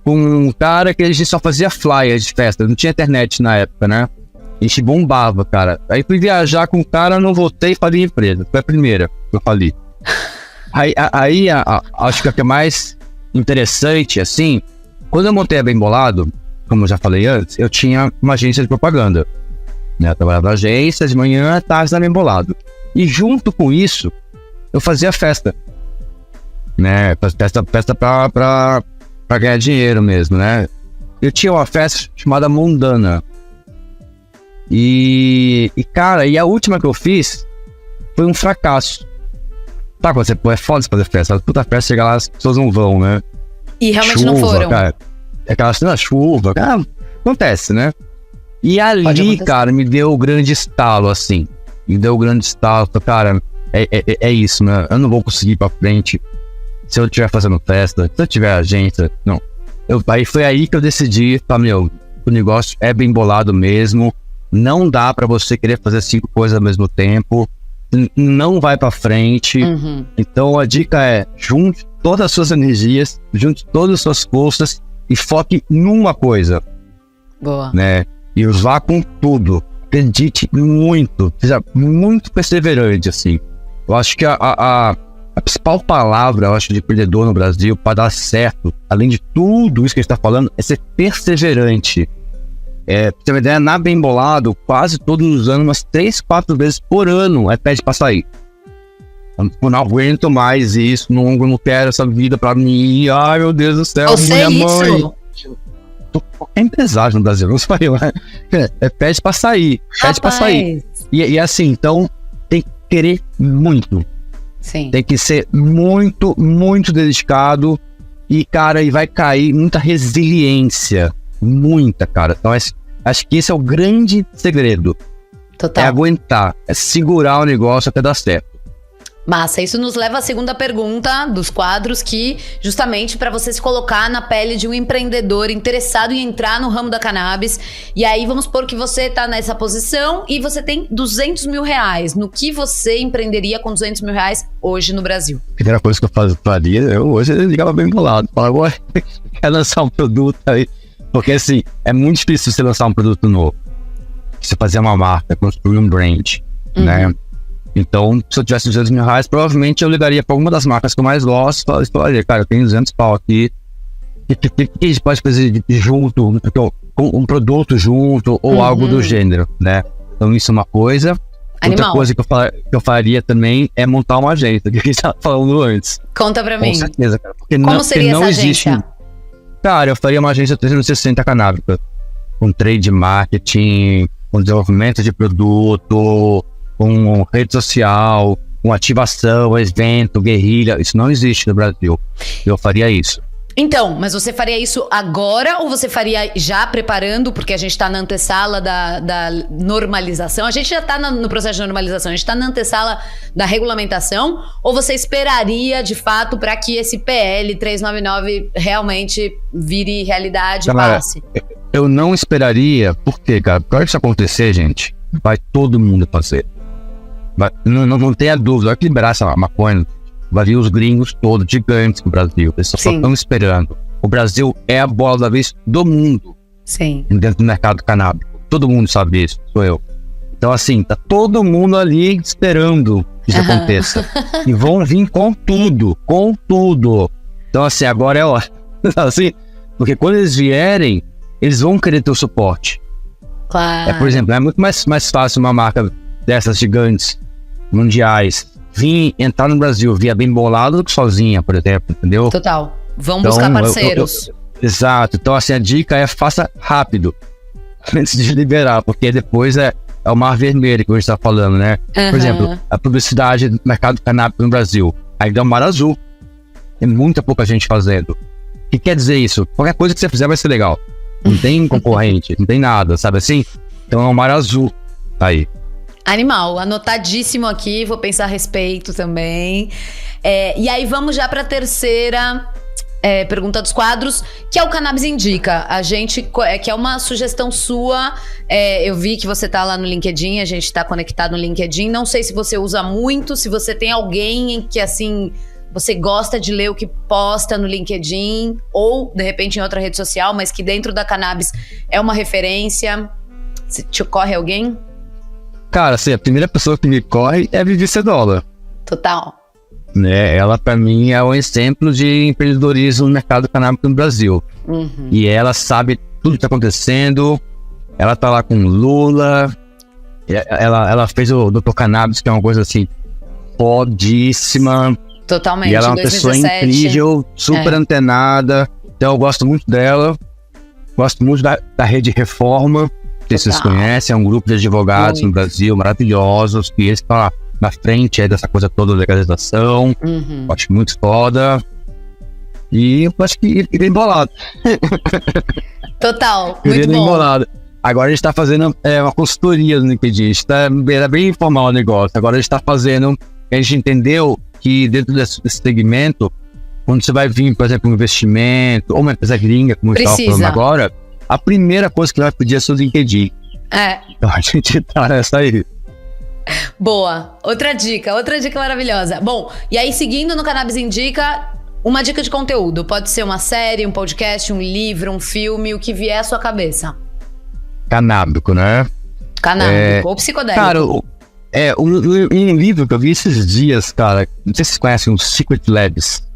com um cara que a gente só fazia flyer de festa, não tinha internet na época, né? A gente bombava, cara. Aí fui viajar com o cara, não voltei e falei empresa. Foi a primeira que eu falei. Aí acho que a que é mais interessante, assim, quando eu montei a Bem Bolado, como eu já falei antes, eu tinha uma agência de propaganda, né? Eu trabalhava na agência, de manhã à tarde na Bem Bolado. E junto com isso, eu fazia festa, né? Festa pra ganhar dinheiro mesmo, né? Eu tinha uma festa chamada Mundana. E cara, a última que eu fiz foi um fracasso. Tá, quando é foda fazer festa. A puta festa, chega lá, as pessoas não vão, né? E realmente chuva, não foram. Cara, aquela chuva, cara, acontece, né? E ali, cara, me deu o grande estalo, assim. Me deu o grande estalo, cara, é isso, né? Eu não vou conseguir ir pra frente se eu estiver fazendo festa, se eu tiver agência, não. Aí foi aí que eu decidi, o negócio é bem bolado mesmo, não dá pra você querer fazer 5 coisas ao mesmo tempo, não vai pra frente. Então a dica é, junte todas as suas energias, junte todas as suas forças e foque numa coisa. Boa. Né? E vá com tudo, acredite muito, seja muito perseverante, assim. Eu acho que a principal palavra, eu acho, de empreendedor no Brasil para dar certo, além de tudo isso que a gente está falando, é ser perseverante. Pra ter uma ideia, na Bem Bolado, quase todos os anos, umas 3, 4 vezes por ano, pede para sair. Eu não aguento mais isso, não quero essa vida para mim. Ai, meu Deus do céu, minha mãe. É empresário no Brasil, não sou eu, né? Pede para sair, pede para sair. E assim, então, tem que querer muito. Sim. Tem que ser muito, muito dedicado e, cara, vai cair muita resiliência. Muita, cara. Então, acho que esse é o grande segredo. Total. É aguentar, é segurar o negócio até dar certo. Massa, isso nos leva à segunda pergunta dos quadros, que justamente para você se colocar na pele de um empreendedor interessado em entrar no ramo da cannabis. E aí vamos supor que você tá nessa posição e você tem R$200 mil. No que você empreenderia com R$200 mil hoje no Brasil? A primeira coisa que eu faria, hoje eu ligava bem bolado, falava, ué, quer lançar um produto aí? Porque assim, é muito difícil você lançar um produto novo. Você fazer uma marca, construir um brand, né? Então, se eu tivesse R$200 mil, provavelmente eu ligaria para alguma das marcas que eu mais gosto e falaria, cara, eu tenho 200 pau aqui, o que a gente pode fazer junto, um produto junto ou algo do gênero, né? Então isso é uma coisa. Animal. Outra coisa que eu faria também é montar uma agência, que a gente estava falando antes. Conta pra mim. Com certeza, cara. Porque Como seria não essa existe. agência? Cara, eu faria uma agência 360 canábica, com trade marketing, com desenvolvimento de produto, com rede social, com ativação, evento, guerrilha. Isso não existe no Brasil. Eu faria isso. Então, mas você faria isso agora ou você faria já preparando, porque a gente tá na antessala da normalização? A gente já tá no processo de normalização, a gente tá na antessala da regulamentação, ou você esperaria de fato para que esse PL 399 realmente vire realidade e passe? Eu não esperaria, por quê, cara? Para isso acontecer, gente, vai todo mundo fazer. Não tenha dúvida, vai que liberar essa maconha. Vai vir os gringos todos, gigantes do Brasil. Eles só estão esperando. O Brasil é a bola da vez do mundo. Sim. Dentro do mercado canábico. Todo mundo sabe isso, sou eu. Então, assim, tá todo mundo ali esperando que isso aconteça. E vão vir com tudo. Então, assim, agora é hora. Assim, porque quando eles vierem, eles vão querer ter o suporte. Claro. Por exemplo, é muito mais fácil uma marca dessas gigantes mundiais vir entrar no Brasil via Bem Bolado do que sozinha, por exemplo, entendeu? Total. Vão buscar parceiros. Exato. Então, assim, a dica é faça rápido antes de liberar, porque depois é o mar vermelho que a gente tá falando, né? Por exemplo, a publicidade do mercado canábico no Brasil, aí dá um mar azul. Tem muita pouca gente fazendo. O que quer dizer isso? Qualquer coisa que você fizer vai ser legal. Não tem concorrente, não tem nada, sabe assim? Então é um mar azul. Tá aí. Animal, anotadíssimo aqui, vou pensar a respeito também. E aí vamos já para a terceira pergunta dos quadros, que é o Cannabis Indica. A gente, que é uma sugestão sua, eu vi que você tá lá no LinkedIn, a gente tá conectado no LinkedIn, não sei se você usa muito, se você tem alguém em que assim, você gosta de ler o que posta no LinkedIn, ou de repente em outra rede social, mas que dentro da cannabis é uma referência. Se te ocorre alguém? Cara, assim, a primeira pessoa que me corre é a Vivi Cedola. Total. Né? Ela, pra mim, é um exemplo de empreendedorismo no mercado canábico no Brasil. E ela sabe tudo que tá acontecendo. Ela tá lá com Lula. Ela fez o Dr. Cannabis, que é uma coisa, assim, fodíssima. Totalmente. E ela é uma pessoa incrível, super antenada. Então, eu gosto muito dela. Gosto muito da Rede Reforma. Que vocês conhecem, é um grupo de advogados no Brasil maravilhosos, que eles estão na frente dessa coisa toda da legalização. Acho muito foda. E eu acho que bem bolado. Total, muito bom. Embolado. Agora a gente tá fazendo uma consultoria no LinkedIn. Era bem informal o negócio. Agora a gente tá fazendo. A gente entendeu que dentro desse segmento, quando você vai vir, por exemplo, um investimento, ou uma empresa gringa, como a gente estava falando agora, a primeira coisa que vai pedir é seu LinkedIn. Então a gente tá nessa aí. Boa. Outra dica maravilhosa. Bom, e aí seguindo no Cannabis Indica, uma dica de conteúdo. Pode ser uma série, um podcast, um livro, um filme, o que vier à sua cabeça. Canábico, né? Canábico ou psicodélico. Cara, um livro que eu vi esses dias, cara, não sei se vocês conhecem o Secret Labs.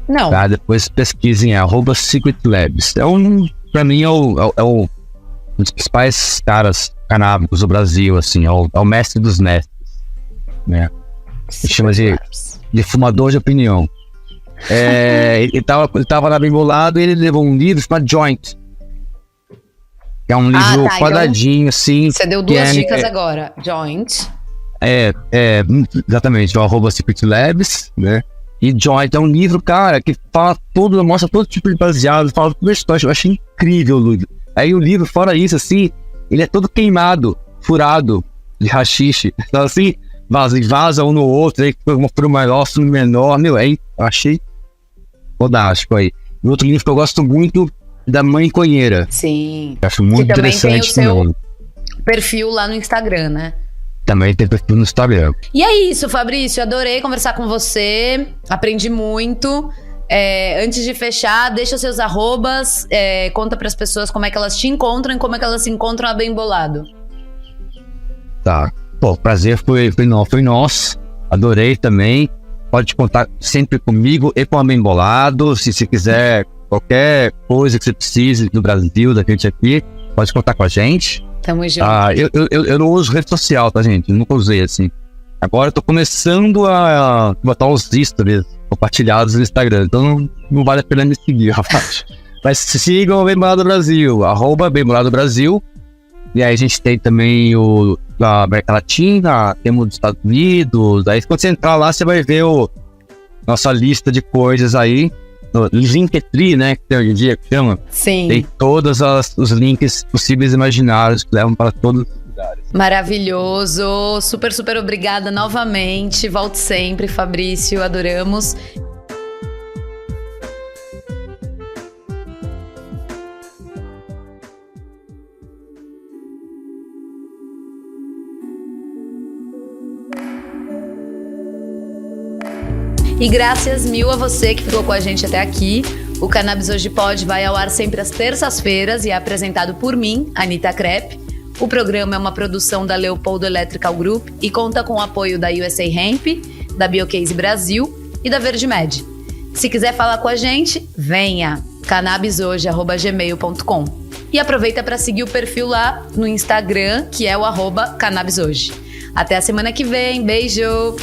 Não. Tá? Depois pesquisem, @Secret Labs. Pra mim é um dos principais caras canábicos do Brasil, assim, é o mestre dos mestres, né? Ele chama de fumador de opinião. Ele tava lá bem bolado e ele levou um livro chamado Joint. Que é um livro quadradinho, assim. Você deu duas dicas agora. Joint. Exatamente, o @Secret Labs, né? E Joint é um livro, cara, que fala tudo, mostra todo tipo de baseado, fala toda a história. Eu achei incrível o livro. Aí o livro, fora isso, assim, ele é todo queimado, furado de haxixe. Então, assim, vaza um no outro, aí por um maior, por um menor, meu, aí eu achei fodástico aí. E outro livro que eu gosto muito, da Mãe Conheira. Sim. Eu acho muito que também interessante tem o também. seu perfil lá no Instagram, né? Também tem perfil no Instagram. E é isso, Fabrício. Adorei conversar com você. Aprendi muito. Antes de fechar, deixa seus arrobas. Conta pras pessoas como é que elas te encontram e como é que elas se encontram a Bem Bolado. Tá. Pô, o prazer foi nosso. Adorei também. Pode contar sempre comigo e com a Bem Bolado. Se você quiser qualquer coisa que você precise do Brasil, da gente aqui, pode contar com a gente. Tamo junto. Eu não uso rede social, tá, gente? Eu nunca usei assim. Agora eu tô começando a botar os stories compartilhados no Instagram. Então não vale a pena me seguir, rapaz. Mas sigam o Bem Bolado Brasil, @Bem Bolado Brasil. E aí a gente tem também a América Latina, temos os Estados Unidos. Aí quando você entrar lá, você vai ver nossa lista de coisas aí. No Linktree, né, que tem hoje em dia, que chama. Sim. Tem todos os links possíveis e imaginários que levam para todos os lugares. Maravilhoso. Super, super obrigada novamente. Volte sempre, Fabrício. Adoramos. E graças mil a você que ficou com a gente até aqui. O Cannabis Hoje Pode vai ao ar sempre às terças-feiras e é apresentado por mim, Anitta Crepe. O programa é uma produção da Leopoldo Electrical Group e conta com o apoio da USA Hemp, da Biocase Brasil e da Verde Med. Se quiser falar com a gente, venha! cannabishoje@gmail.com. E aproveita para seguir o perfil lá no Instagram, que é o @cannabishoje. Até a semana que vem. Beijo!